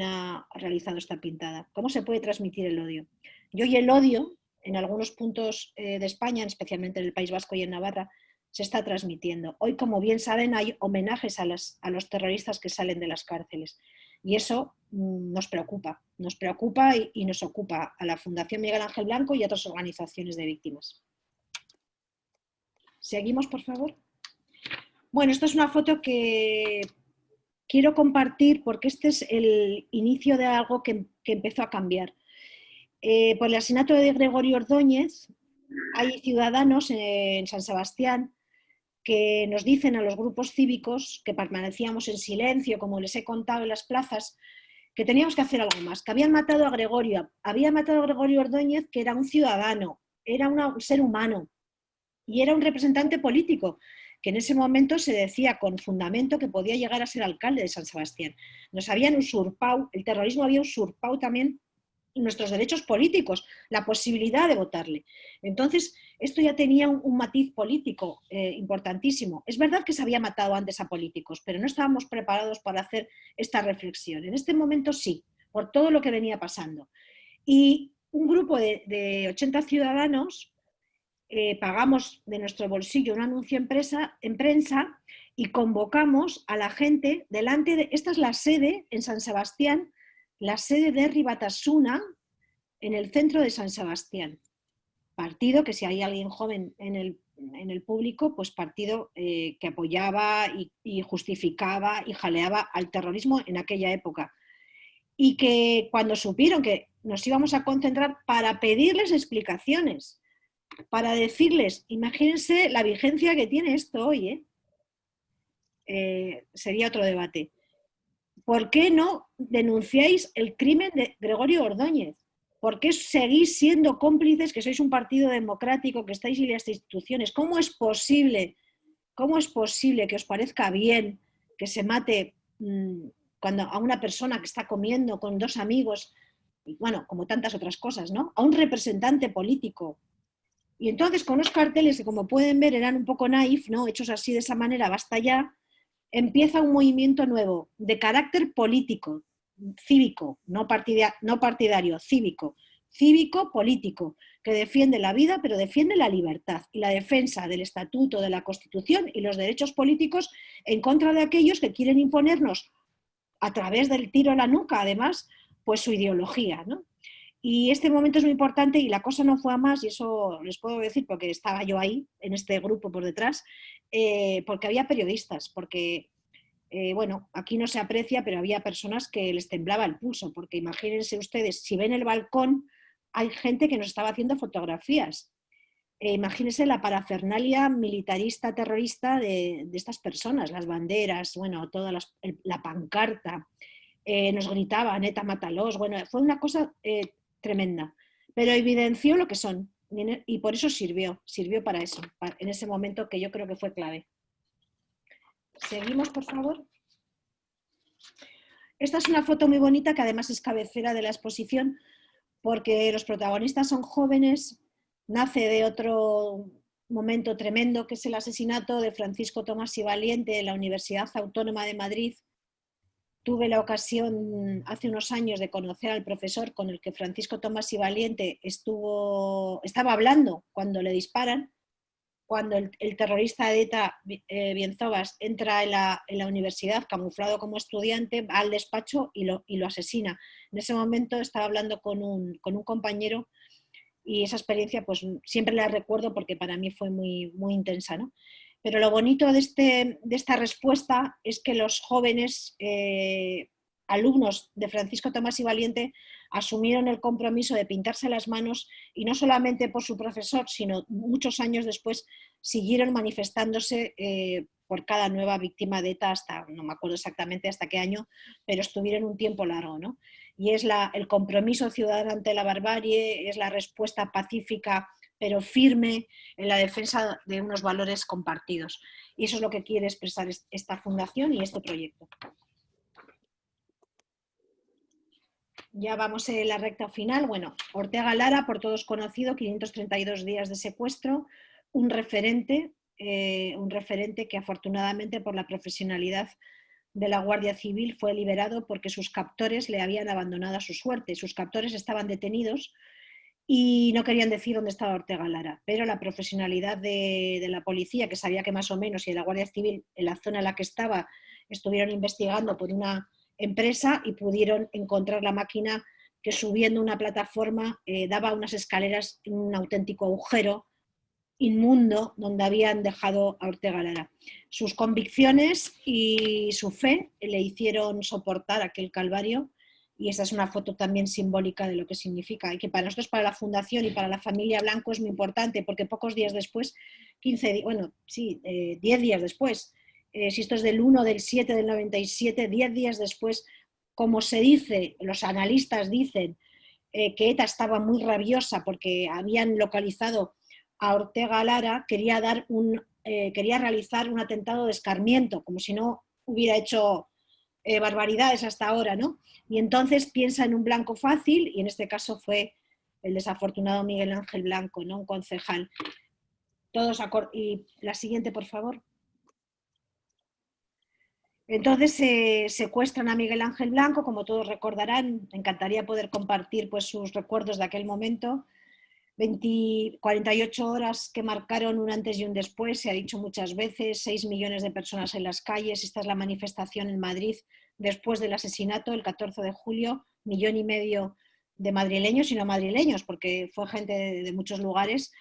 ha realizado esta pintada. ¿Cómo se puede transmitir el odio? Y hoy el odio, en algunos puntos de España, especialmente en el País Vasco y en Navarra, se está transmitiendo. Hoy, como bien saben, hay homenajes a los terroristas que salen de las cárceles. Y eso nos preocupa y nos ocupa a la Fundación Miguel Ángel Blanco y a otras organizaciones de víctimas. Seguimos, por favor. Bueno, esta es una foto que quiero compartir porque este es el inicio de algo que empezó a cambiar. Por el asesinato de Gregorio Ordóñez, hay ciudadanos en San Sebastián que nos dicen a los grupos cívicos que permanecíamos en silencio, como les he contado en las plazas, que teníamos que hacer algo más, que habían matado a Gregorio Ordóñez, que era un ciudadano, era un ser humano y era un representante político, que en ese momento se decía con fundamento que podía llegar a ser alcalde de San Sebastián. Nos habían usurpado, el terrorismo había usurpado también nuestros derechos políticos, la posibilidad de votarle. Entonces, esto ya tenía un matiz político importantísimo. Es verdad que se había matado antes a políticos, pero no estábamos preparados para hacer esta reflexión. En este momento sí, por todo lo que venía pasando. Y un grupo de 80 ciudadanos pagamos de nuestro bolsillo un anuncio en prensa y convocamos a la gente delante de... Esta es la sede en San Sebastián, la sede de Herri Batasuna, en el centro de San Sebastián. Partido que, si hay alguien joven en el público, pues partido que apoyaba y justificaba y jaleaba al terrorismo en aquella época. Y que cuando supieron que nos íbamos a concentrar para pedirles explicaciones, para decirles, imagínense la vigencia que tiene esto hoy, sería otro debate. ¿Por qué no denunciáis el crimen de Gregorio Ordóñez? ¿Por qué seguís siendo cómplices, que sois un partido democrático, que estáis en las instituciones? ¿Cómo es posible que os parezca bien que se mate cuando a una persona que está comiendo con dos amigos, y bueno, como tantas otras cosas, ¿no? A un representante político. Y entonces, con unos carteles que, como pueden ver, eran un poco naif, ¿no? Hechos así de esa manera, basta ya, empieza un movimiento nuevo de carácter político, cívico, no partidario, cívico-político, que defiende la vida, pero defiende la libertad y la defensa del estatuto, de la Constitución y los derechos políticos en contra de aquellos que quieren imponernos, a través del tiro a la nuca, además, pues su ideología, ¿no? Y este momento es muy importante y la cosa no fue a más, y eso les puedo decir porque estaba yo ahí, en este grupo por detrás, porque había periodistas, porque, bueno, aquí no se aprecia, pero había personas que les temblaba el pulso, porque imagínense ustedes, si ven el balcón, hay gente que nos estaba haciendo fotografías. Imagínense la parafernalia militarista, terrorista de estas personas, las banderas, bueno, toda la pancarta, nos gritaban, ETA, mátalos, bueno, fue una cosa tremenda, pero evidenció lo que son y por eso sirvió para eso, en ese momento que yo creo que fue clave. Seguimos, por favor. Esta es una foto muy bonita que además es cabecera de la exposición porque los protagonistas son jóvenes, nace de otro momento tremendo que es el asesinato de Francisco Tomás y Valiente en la Universidad Autónoma de Madrid. Tuve la ocasión hace unos años de conocer al profesor con el que Francisco Tomás y Valiente estaba hablando cuando le disparan, cuando el terrorista de ETA, Bienzobas, entra en la universidad camuflado como estudiante, va al despacho y lo asesina. En ese momento estaba hablando con un compañero y esa experiencia pues siempre la recuerdo porque para mí fue muy, muy intensa, ¿no? Pero lo bonito de esta respuesta es que los jóvenes alumnos de Francisco Tomás y Valiente asumieron el compromiso de pintarse las manos y no solamente por su profesor, sino muchos años después siguieron manifestándose por cada nueva víctima de ETA hasta, no me acuerdo exactamente hasta qué año, pero estuvieron un tiempo largo, ¿no? Y es el compromiso ciudadano ante la barbarie, es la respuesta pacífica pero firme en la defensa de unos valores compartidos. Y eso es lo que quiere expresar esta fundación y este proyecto. Ya vamos en la recta final. Bueno, Ortega Lara, por todos conocido, 532 días de secuestro, un referente que afortunadamente por la profesionalidad de la Guardia Civil fue liberado porque sus captores le habían abandonado a su suerte. Sus captores estaban detenidos y no querían decir dónde estaba Ortega Lara, pero la profesionalidad de la policía, que sabía que más o menos, y de la Guardia Civil, en la zona en la que estaba, estuvieron investigando por una empresa y pudieron encontrar la máquina que subiendo una plataforma daba unas escaleras en un auténtico agujero inmundo donde habían dejado a Ortega Lara. Sus convicciones y su fe le hicieron soportar aquel calvario. Y esa es una foto también simbólica de lo que significa y que para nosotros, para la Fundación y para la familia Blanco es muy importante porque pocos días después, 10 días después, si esto es del 1 del 7 del 97, 10 días después como se dice, los analistas dicen que ETA estaba muy rabiosa porque habían localizado a Ortega Lara, quería realizar un atentado de escarmiento, como si no hubiera hecho barbaridades hasta ahora, ¿no? Y entonces piensa en un blanco fácil, y en este caso fue el desafortunado Miguel Ángel Blanco, ¿no? Un concejal. Y la siguiente, por favor. Entonces secuestran a Miguel Ángel Blanco, como todos recordarán. Me encantaría poder compartir pues, sus recuerdos de aquel momento. 48 horas que marcaron un antes y un después, se ha dicho muchas veces, 6 millones de personas en las calles. Esta es la manifestación en Madrid después del asesinato, el 14 de julio, 1,5 millones de madrileños y no madrileños, porque fue gente de muchos lugares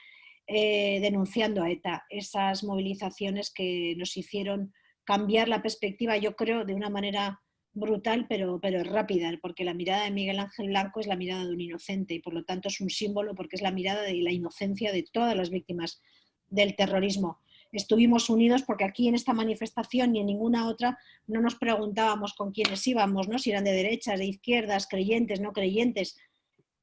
denunciando a ETA. Esas movilizaciones que nos hicieron cambiar la perspectiva, yo creo, de una manera brutal, pero rápida, porque la mirada de Miguel Ángel Blanco es la mirada de un inocente y por lo tanto es un símbolo porque es la mirada de la inocencia de todas las víctimas del terrorismo. Estuvimos unidos porque aquí en esta manifestación ni en ninguna otra no nos preguntábamos con quiénes íbamos, ¿no? Si eran de derechas, de izquierdas, creyentes, no creyentes,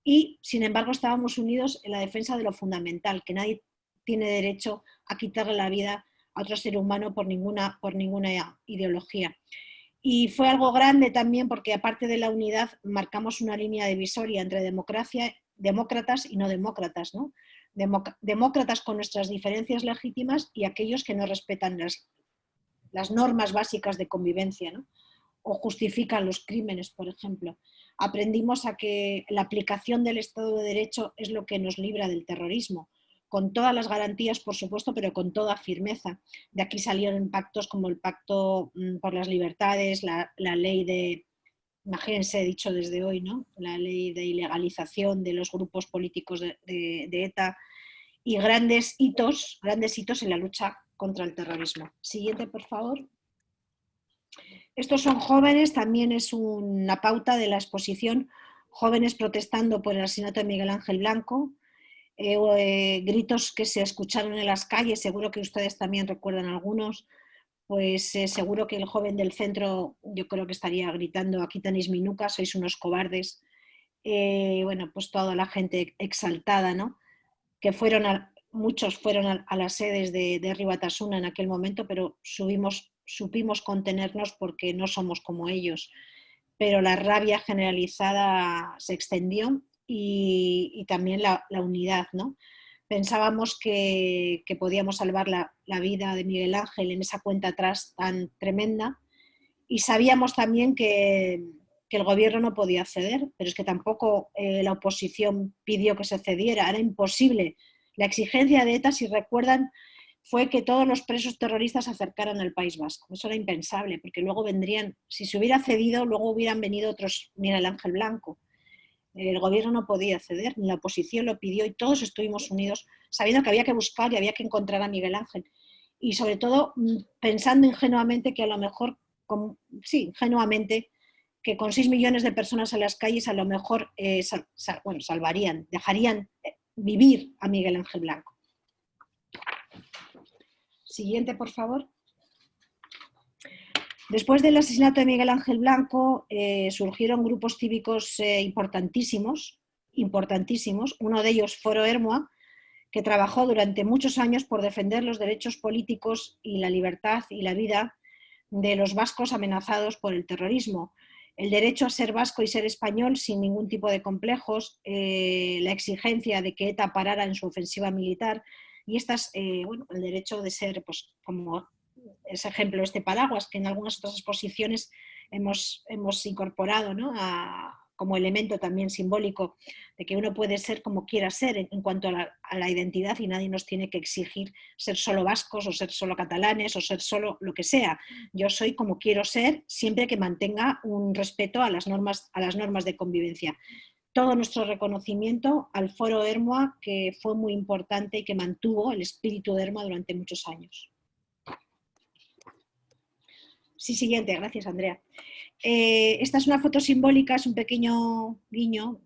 y sin embargo estábamos unidos en la defensa de lo fundamental, que nadie tiene derecho a quitarle la vida a otro ser humano por ninguna ideología. Y fue algo grande también porque aparte de la unidad marcamos una línea divisoria entre demócratas y no demócratas, ¿no? Demócratas con nuestras diferencias legítimas y aquellos que no respetan las normas básicas de convivencia, ¿no? O justifican los crímenes, por ejemplo. Aprendimos a que la aplicación del Estado de Derecho es lo que nos libra del terrorismo, con todas las garantías, por supuesto, pero con toda firmeza. De aquí salieron pactos como el Pacto por las Libertades, la ley de, imagínense, dicho desde hoy, ¿no? La ley de ilegalización de los grupos políticos de ETA y grandes hitos en la lucha contra el terrorismo. Siguiente, por favor. Estos son jóvenes, también es una pauta de la exposición, jóvenes protestando por el asesinato de Miguel Ángel Blanco, gritos que se escucharon en las calles, seguro que ustedes también recuerdan algunos, pues seguro que el joven del centro yo creo que estaría gritando: aquí tenéis mi nuca, sois unos cobardes. Bueno, pues toda la gente exaltada, ¿no? Que muchos fueron a las sedes de Herri Batasuna en aquel momento, pero supimos contenernos porque no somos como ellos. Pero la rabia generalizada se extendió y también la unidad, ¿no? Pensábamos que podíamos salvar la vida de Miguel Ángel en esa cuenta atrás tan tremenda y sabíamos también que el gobierno no podía ceder, pero es que tampoco la oposición pidió que se cediera, era imposible. La exigencia de ETA, si recuerdan, fue que todos los presos terroristas se acercaran al País Vasco. Eso era impensable, porque luego vendrían, si se hubiera cedido, luego hubieran venido otros, Miguel Ángel Blanco. El gobierno no podía ceder, ni la oposición lo pidió y todos estuvimos unidos sabiendo que había que buscar y había que encontrar a Miguel Ángel. Y sobre todo pensando ingenuamente que a lo mejor, ingenuamente, que con 6 millones de personas en las calles a lo mejor salvarían, dejarían vivir a Miguel Ángel Blanco. Siguiente, por favor. Después del asesinato de Miguel Ángel Blanco surgieron grupos cívicos importantísimos. Uno de ellos, Foro Ermua, que trabajó durante muchos años por defender los derechos políticos y la libertad y la vida de los vascos amenazados por el terrorismo. El derecho a ser vasco y ser español sin ningún tipo de complejos, la exigencia de que ETA parara en su ofensiva militar y el derecho de ser, pues, como ese ejemplo, este paraguas, que en algunas otras exposiciones hemos incorporado, ¿no? Como elemento también simbólico de que uno puede ser como quiera ser en cuanto a la identidad y nadie nos tiene que exigir ser solo vascos o ser solo catalanes o ser solo lo que sea. Yo soy como quiero ser siempre que mantenga un respeto a las normas de convivencia. Todo nuestro reconocimiento al Foro Ermua, que fue muy importante y que mantuvo el espíritu de Ermua durante muchos años. Sí, siguiente, gracias Andrea. Esta es una foto simbólica, es un pequeño guiño.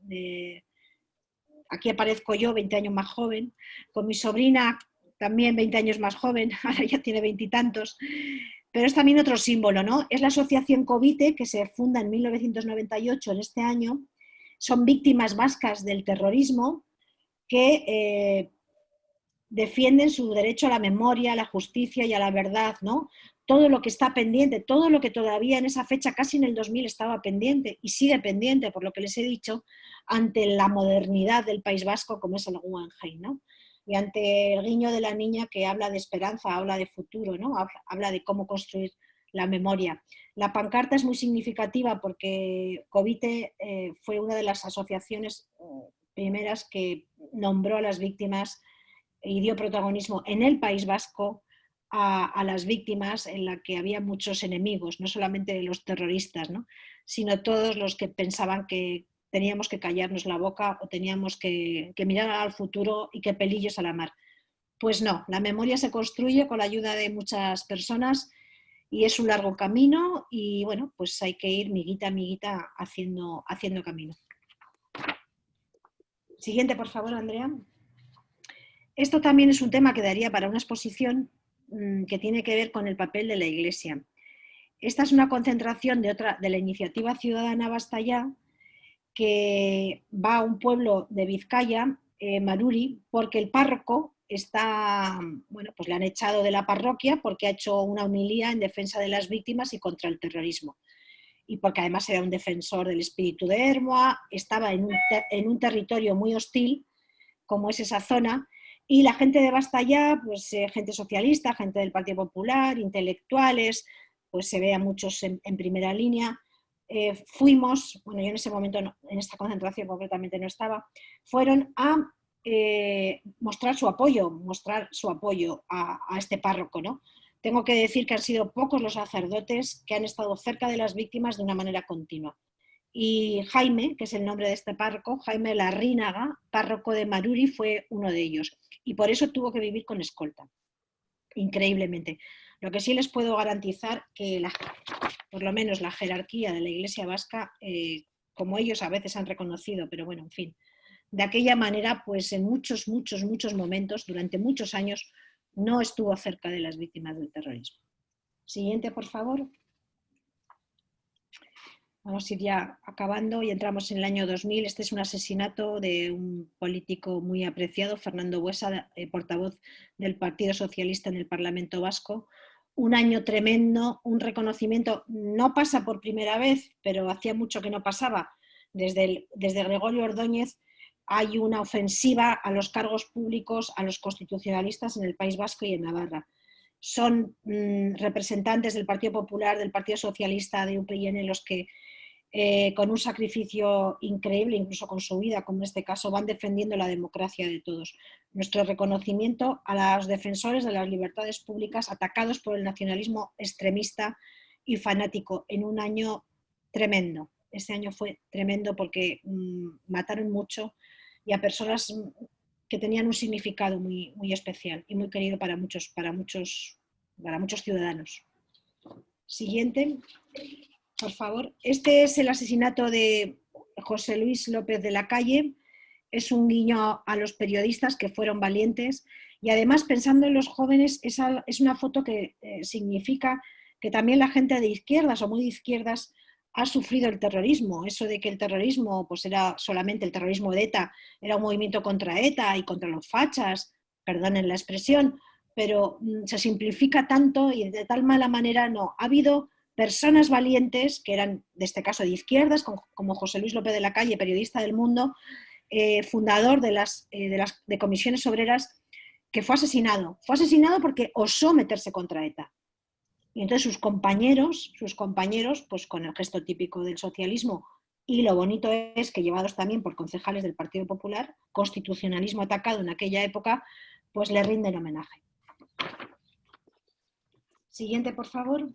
Aquí aparezco yo, 20 años más joven, con mi sobrina también 20 años más joven, ahora ya tiene 20 y tantos. Pero es también otro símbolo, ¿no? Es la asociación Covite, que se funda en 1998, en este año. Son víctimas vascas del terrorismo que defienden su derecho a la memoria, a la justicia y a la verdad, ¿no? Todo lo que está pendiente, todo lo que todavía en esa fecha, casi en el 2000, estaba pendiente y sigue pendiente, por lo que les he dicho, ante la modernidad del País Vasco, como es el Guggenheim, ¿no? Y ante el guiño de la niña que habla de esperanza, habla de futuro, ¿no? Habla de cómo construir la memoria. La pancarta es muy significativa porque Covite fue una de las asociaciones primeras que nombró a las víctimas y dio protagonismo en el País Vasco a las víctimas, en la que había muchos enemigos, no solamente los terroristas, ¿no? Sino todos los que pensaban que teníamos que callarnos la boca o teníamos que mirar al futuro y que pelillos a la mar. Pues no, la memoria se construye con la ayuda de muchas personas y es un largo camino y bueno, pues hay que ir miguita a miguita haciendo camino. Siguiente, por favor, Andrea. Esto también es un tema que daría para una exposición que tiene que ver con el papel de la Iglesia. Esta es una concentración de la iniciativa ciudadana Basta Ya, que va a un pueblo de Vizcaya, Maruri, porque el párroco está, bueno, pues le han echado de la parroquia porque ha hecho una homilía en defensa de las víctimas y contra el terrorismo. Y porque además era un defensor del espíritu de Hermoa, estaba en un territorio muy hostil, como es esa zona, y la gente de Basta Ya, pues gente socialista, gente del Partido Popular, intelectuales, pues se ve a muchos en primera línea. Fuimos, bueno, yo en ese momento, no, en esta concentración concretamente no estaba, fueron a mostrar su apoyo a este párroco, ¿no? Tengo que decir que han sido pocos los sacerdotes que han estado cerca de las víctimas de una manera continua. Y Jaime, que es el nombre de este párroco, Jaime Larrínaga, párroco de Maruri, fue uno de ellos. Y por eso tuvo que vivir con escolta, increíblemente. Lo que sí les puedo garantizar que por lo menos la jerarquía de la Iglesia vasca, como ellos a veces han reconocido, pero bueno, en fin, de aquella manera, pues en muchos momentos, durante muchos años, no estuvo cerca de las víctimas del terrorismo. Siguiente, por favor. Vamos a ir ya acabando y entramos en el año 2000. Este es un asesinato de un político muy apreciado, Fernando Buesa, portavoz del Partido Socialista en el Parlamento Vasco. Un año tremendo, un reconocimiento, no pasa por primera vez, pero hacía mucho que no pasaba. Desde Gregorio Ordóñez hay una ofensiva a los cargos públicos, a los constitucionalistas en el País Vasco y en Navarra. Son representantes del Partido Popular, del Partido Socialista, de UPyN, los que con un sacrificio increíble, incluso con su vida, como en este caso, van defendiendo la democracia de todos. Nuestro reconocimiento a los defensores de las libertades públicas atacados por el nacionalismo extremista y fanático en un año tremendo. Este año fue tremendo porque mataron mucho y a personas que tenían un significado muy, muy especial y muy querido para muchos ciudadanos. Siguiente. Por favor, este es el asesinato de José Luis López de la Calle. Es un guiño a los periodistas que fueron valientes y además, pensando en los jóvenes, es una foto que significa que también la gente de izquierdas o muy de izquierdas ha sufrido el terrorismo. Eso de que el terrorismo pues era solamente el terrorismo de ETA, era un movimiento contra ETA y contra los fachas, perdonen la expresión, pero se simplifica tanto y de tal mala manera no. Ha habido personas valientes, que eran, de este caso, de izquierdas, como José Luis López de la Calle, periodista del Mundo, fundador de comisiones obreras, que fue asesinado. Fue asesinado porque osó meterse contra ETA. Y entonces sus compañeros, pues con el gesto típico del socialismo, y lo bonito es que llevados también por concejales del Partido Popular, constitucionalismo atacado en aquella época, pues le rinden homenaje. Siguiente, por favor.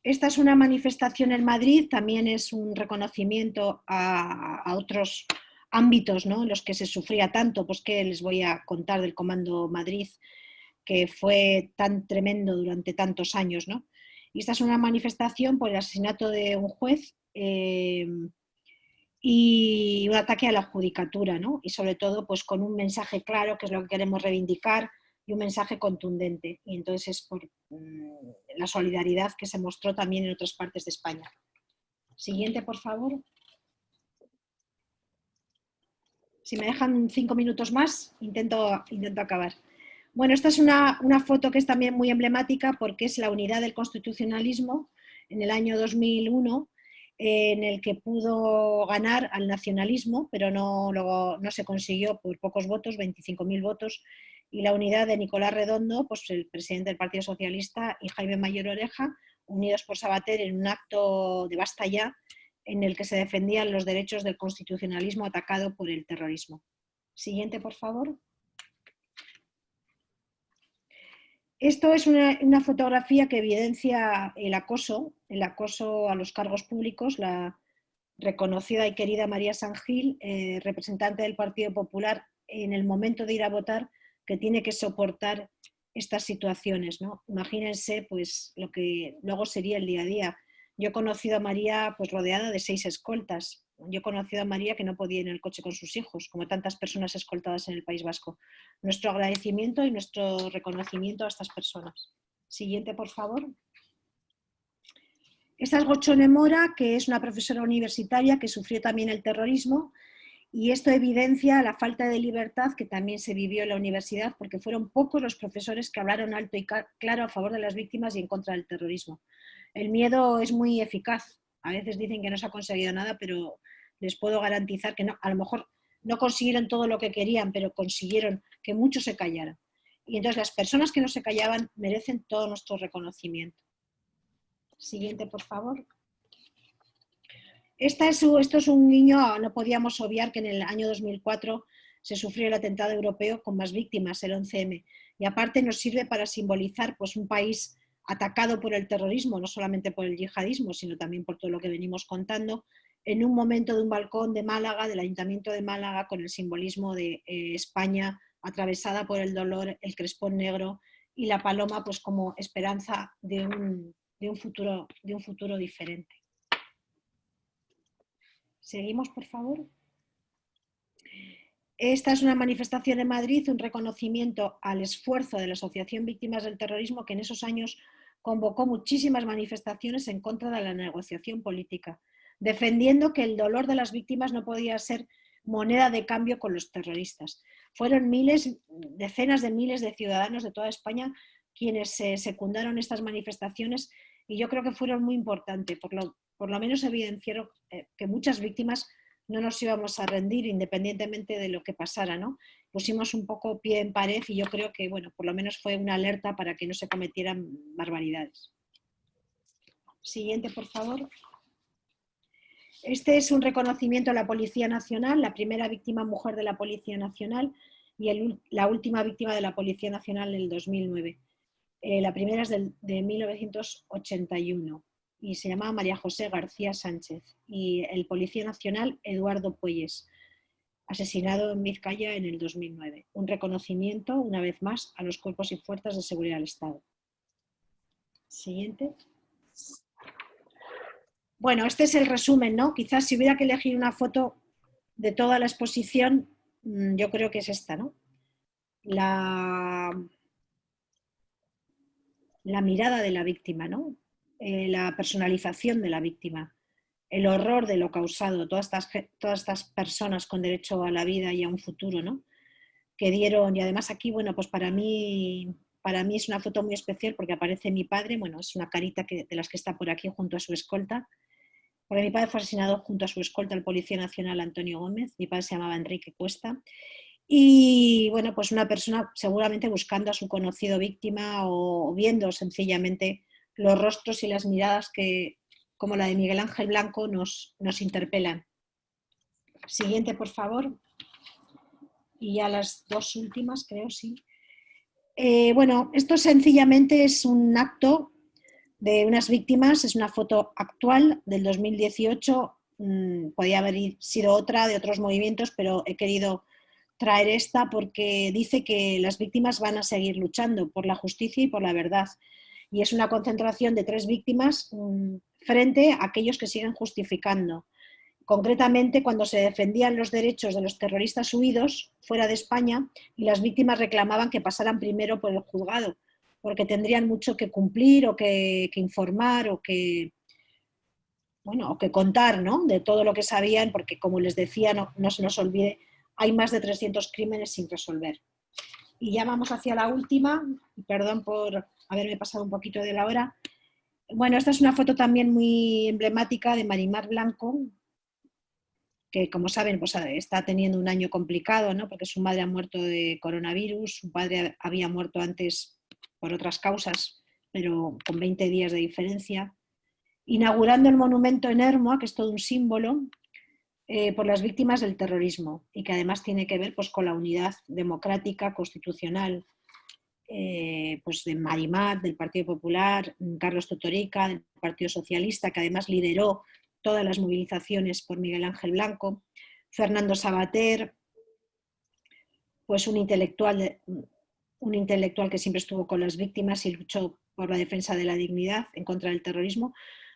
Esta es una manifestación en Madrid, también es un reconocimiento a otros ámbitos, ¿no?, en los que se sufría tanto, pues que les voy a contar del Comando Madrid, que fue tan tremendo durante tantos años, ¿no? Y esta es una manifestación por el asesinato de un juez y un ataque a la judicatura, ¿no? Y sobre todo pues con un mensaje claro, que es lo que queremos reivindicar, y un mensaje contundente. Y entonces es por la solidaridad que se mostró también en otras partes de España. Siguiente, por favor. Si me dejan 5 minutos más, intento acabar. Bueno, esta es una foto que es también muy emblemática porque es la unidad del constitucionalismo en el año 2001, en el que pudo ganar al nacionalismo, pero no se consiguió por pocos votos, 25.000 votos, y la unidad de Nicolás Redondo, pues el presidente del Partido Socialista, y Jaime Mayor Oreja, unidos por Sabater en un acto de basta ya, en el que se defendían los derechos del constitucionalismo atacado por el terrorismo. Siguiente, por favor. Esto es una fotografía que evidencia el acoso a los cargos públicos. La reconocida y querida María San Gil, representante del Partido Popular, en el momento de ir a votar, que tiene que soportar estas situaciones, ¿no? Imagínense pues, lo que luego sería el día a día. Yo he conocido a María pues, rodeada de 6 escoltas. Yo he conocido a María que no podía ir en el coche con sus hijos, como tantas personas escoltadas en el País Vasco. Nuestro agradecimiento y nuestro reconocimiento a estas personas. Siguiente, por favor. Esta es Gochone Mora, que es una profesora universitaria que sufrió también el terrorismo, y esto evidencia la falta de libertad que también se vivió en la universidad, porque fueron pocos los profesores que hablaron alto y claro a favor de las víctimas y en contra del terrorismo. El miedo es muy eficaz. A veces dicen que no se ha conseguido nada, pero les puedo garantizar que no, a lo mejor no consiguieron todo lo que querían, pero consiguieron que muchos se callaran. Y entonces las personas que no se callaban merecen todo nuestro reconocimiento. Siguiente, por favor. Esto es un niño, no podíamos obviar que en el año 2004 se sufrió el atentado europeo con más víctimas, el 11M. Y aparte nos sirve para simbolizar pues, un país atacado por el terrorismo, no solamente por el yihadismo, sino también por todo lo que venimos contando, en un momento de un balcón de Málaga, del Ayuntamiento de Málaga, con el simbolismo de España atravesada por el dolor, el crespón negro y la paloma pues, como esperanza de un futuro diferente. Seguimos, por favor. Esta es una manifestación en Madrid, un reconocimiento al esfuerzo de la Asociación Víctimas del Terrorismo, que en esos años convocó muchísimas manifestaciones en contra de la negociación política, defendiendo que el dolor de las víctimas no podía ser moneda de cambio con los terroristas. Fueron decenas de miles de ciudadanos de toda España quienes secundaron estas manifestaciones, y yo creo que fueron muy importantes, por lo menos evidenciaron que muchas víctimas no nos íbamos a rendir independientemente de lo que pasara, ¿no? Pusimos un poco pie en pared y yo creo que, bueno, por lo menos fue una alerta para que no se cometieran barbaridades. Siguiente, por favor. Este es un reconocimiento a la Policía Nacional, la primera víctima mujer de la Policía Nacional y la última víctima de la Policía Nacional en el 2009. La primera es de 1981 y se llamaba María José García Sánchez, y el Policía Nacional Eduardo Puelles, asesinado en Vizcaya en el 2009. Un reconocimiento, una vez más, a los cuerpos y fuerzas de seguridad del Estado. Siguiente. Bueno, este es el resumen, ¿no? Quizás si hubiera que elegir una foto de toda la exposición, yo creo que es esta, ¿no? La mirada de la víctima, ¿no? La personalización de la víctima, el horror de lo causado, todas estas personas con derecho a la vida y a un futuro, ¿no? Que dieron, y además aquí, bueno, pues para mí es una foto muy especial porque aparece mi padre, bueno, es una carita de las que está por aquí junto a su escolta, porque mi padre fue asesinado junto a su escolta, el Policía Nacional Antonio Gómez. Mi padre se llamaba Enrique Cuesta. Y bueno, pues una persona seguramente buscando a su conocido víctima o viendo sencillamente los rostros y las miradas que, como la de Miguel Ángel Blanco, nos interpelan. Siguiente, por favor. Y ya las dos últimas, creo, sí. Bueno, esto sencillamente es un acto de unas víctimas, es una foto actual del 2018, podía haber sido otra de otros movimientos, pero he querido traer esta porque dice que las víctimas van a seguir luchando por la justicia y por la verdad. Y es una concentración de 3 víctimas frente a aquellos que siguen justificando. concretamente cuando se defendían los derechos de los terroristas huidos fuera de España y las víctimas reclamaban que pasaran primero por el juzgado, porque tendrían mucho que cumplir o que informar o que, bueno, o que contar, ¿no?, de todo lo que sabían, porque como les decía, no se nos olvide, hay más de 300 crímenes sin resolver. Y ya vamos hacia la última, perdón por haberme pasado un poquito de la hora. Bueno, esta es una foto también muy emblemática de Marimar Blanco, que como saben pues está teniendo un año complicado, ¿no?, porque su madre ha muerto de coronavirus, su padre había muerto antes por otras causas, pero con 20 días de diferencia, inaugurando el monumento en Ermua, que es todo un símbolo, por las víctimas del terrorismo y que además tiene que ver pues, con la unidad democrática, constitucional, pues de Marimar, del Partido Popular, Carlos Totorica, del Partido Socialista, que además lideró todas las movilizaciones por Miguel Ángel Blanco, Fernando Savater, pues un intelectual que siempre estuvo con las víctimas y luchó por la defensa de la dignidad en contra del terrorismo,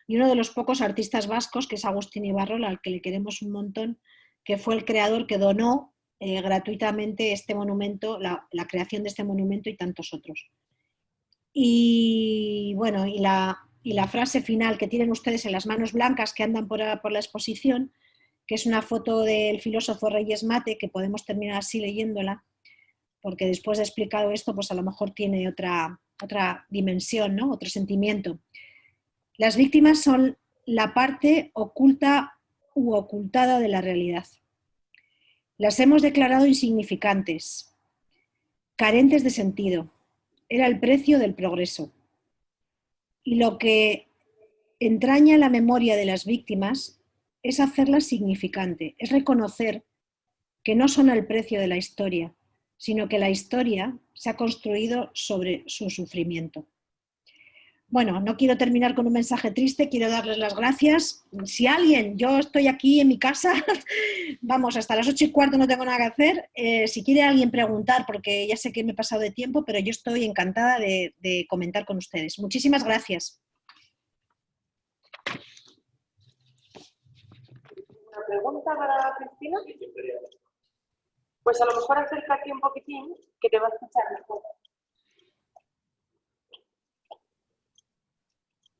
y uno de los pocos artistas vascos, que es Agustín Ibarrola, al que le queremos un montón, que fue el creador que donó gratuitamente este monumento, la creación de este monumento y tantos otros. Y bueno, y la frase final que tienen ustedes en las manos blancas que andan por la exposición, que es una foto del filósofo Reyes Mate, que podemos terminar así leyéndola, porque después de explicado esto, pues a lo mejor tiene otra dimensión, ¿no?, otro sentimiento. Las víctimas son la parte oculta u ocultada de la realidad. Las hemos declarado insignificantes, carentes de sentido. Era el precio del progreso. Y lo que entraña la memoria de las víctimas es hacerlas significante, es reconocer que no son el precio de la historia, sino que la historia se ha construido sobre su sufrimiento. Bueno, no quiero terminar con un mensaje triste, quiero darles las gracias. Si alguien, yo estoy aquí en mi casa, vamos, hasta las 8:15 no tengo nada que hacer. Si quiere alguien preguntar, porque ya sé que me he pasado de tiempo, pero yo estoy encantada de comentar con ustedes. Muchísimas gracias. ¿Una pregunta para Cristina? Pues a lo mejor acércate un poquitín, que te va a escuchar mejor.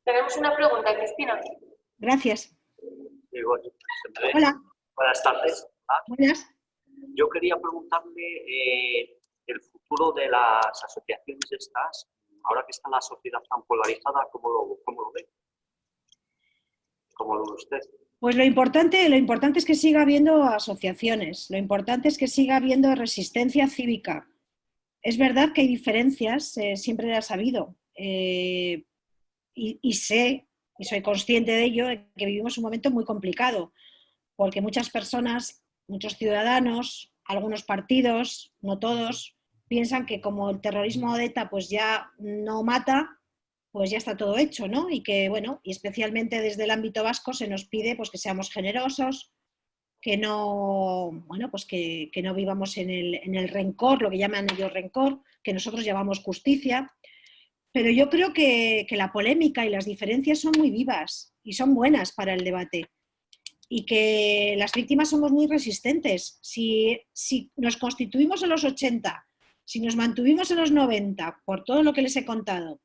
Tenemos una pregunta, Cristina. Gracias. Hola. Buenas tardes. Buenas. Yo quería preguntarle el futuro de las asociaciones estas, ahora que está la sociedad tan polarizada, ¿cómo lo ve? ¿Cómo lo ve usted? Pues lo importante es que siga habiendo asociaciones, lo importante es que siga habiendo resistencia cívica. Es verdad que hay diferencias, siempre las ha habido. Y sé, y soy consciente de ello, que vivimos un momento muy complicado, porque muchas personas, muchos ciudadanos, algunos partidos, no todos, piensan que como el terrorismo de ETA pues ya no mata, pues ya está todo hecho, ¿no? Y que, bueno, y especialmente desde el ámbito vasco se nos pide pues que seamos generosos, que no, bueno, pues que no vivamos en el rencor, lo que llaman ellos rencor, que nosotros llamamos justicia. Pero yo creo que la polémica y las diferencias son muy vivas y son buenas para el debate. Y que las víctimas somos muy resistentes. Si nos constituimos en los 80, si nos mantuvimos en los 90, por todo lo que les he contado,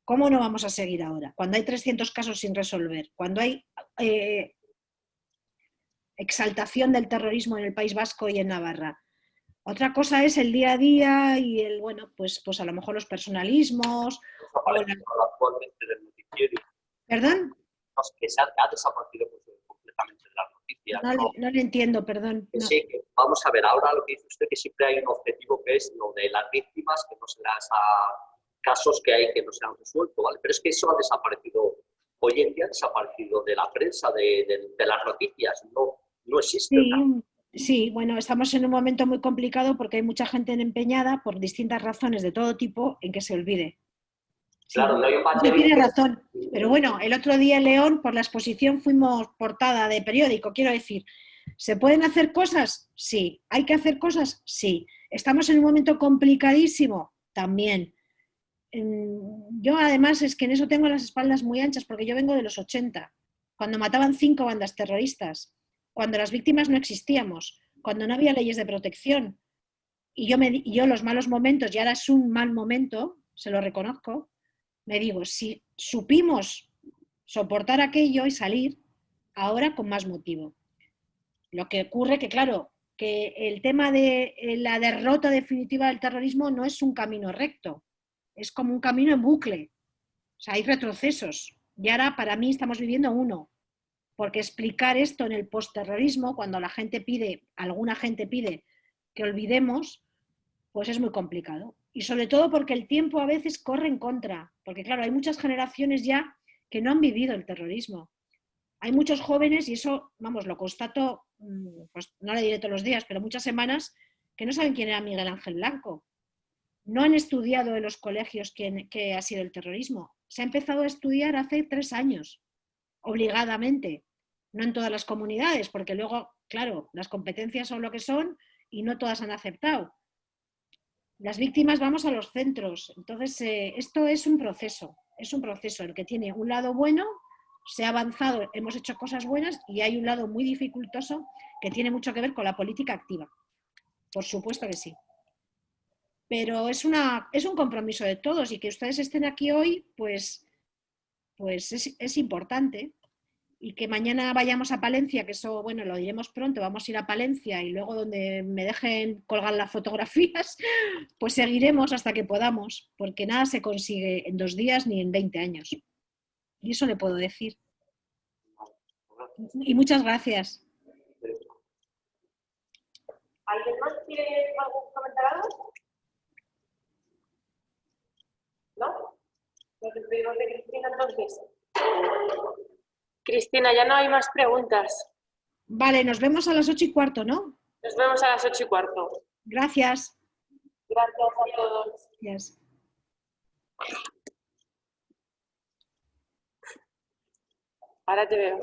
¿cómo no vamos a seguir ahora? Cuando hay 300 casos sin resolver, cuando hay exaltación del terrorismo en el País Vasco y en Navarra. Otra cosa es el día a día y el, bueno, pues a lo mejor los personalismos. Actualmente del noticiero. ¿Perdón? No, que ha desaparecido completamente de las noticias. No le entiendo, perdón. No. Sí, vamos a ver, ahora lo que dice usted, que siempre hay un objetivo que es lo de las víctimas, que no se las casos que hay que no se han resuelto, ¿vale? Pero es que eso ha desaparecido, hoy en día ha desaparecido de la prensa, de las noticias, no existe. Sí. Sí, bueno, estamos en un momento muy complicado porque hay mucha gente empeñada por distintas razones de todo tipo en que se olvide. Sí, claro, no hay un usted tiene razón, pero bueno, el otro día en León por la exposición fuimos portada de periódico, quiero decir, ¿se pueden hacer cosas? Sí. ¿Hay que hacer cosas? Sí. ¿Estamos en un momento complicadísimo? También. Yo además es que en eso tengo las espaldas muy anchas porque yo vengo de los 80. cuando mataban 5 bandas terroristas, cuando las víctimas no existíamos, cuando no había leyes de protección. Y yo los malos momentos, y ahora es un mal momento, se lo reconozco, me digo, si supimos soportar aquello y salir, ahora con más motivo. Lo que ocurre que, claro, que el tema de la derrota definitiva del terrorismo no es un camino recto, es como un camino en bucle. O sea, hay retrocesos. Y ahora para mí estamos viviendo uno. Porque explicar esto en el postterrorismo, cuando la gente pide, alguna gente pide que olvidemos, pues es muy complicado. Y sobre todo porque el tiempo a veces corre en contra. Porque claro, hay muchas generaciones ya que no han vivido el terrorismo. Hay muchos jóvenes, y eso, vamos, lo constato, pues no le diré todos los días, pero muchas semanas, que no saben quién era Miguel Ángel Blanco. No han estudiado en los colegios qué ha sido el terrorismo. Se ha empezado a estudiar hace 3 años, obligadamente. No en todas las comunidades, porque luego, claro, las competencias son lo que son y no todas han aceptado. Las víctimas vamos a los centros. Entonces, esto es un proceso el que tiene un lado bueno, se ha avanzado, hemos hecho cosas buenas, y hay un lado muy dificultoso que tiene mucho que ver con la política activa. Por supuesto que sí. Pero es un compromiso de todos, y que ustedes estén aquí hoy, pues es importante. Y que mañana vayamos a Palencia, que eso, bueno, lo diremos pronto, vamos a ir a Palencia, y luego donde me dejen colgar las fotografías, pues seguiremos hasta que podamos, porque nada se consigue en 2 días ni en 20 años. Y eso le puedo decir. Y muchas gracias. ¿Alguien más quiere algún comentario? ¿No? Nos despedimos de Cristina entonces. Cristina, ya no hay más preguntas. Vale, nos vemos a las 8:15, ¿no? Nos vemos a las 8:15. Gracias. Gracias a todos. Gracias. Ahora te veo.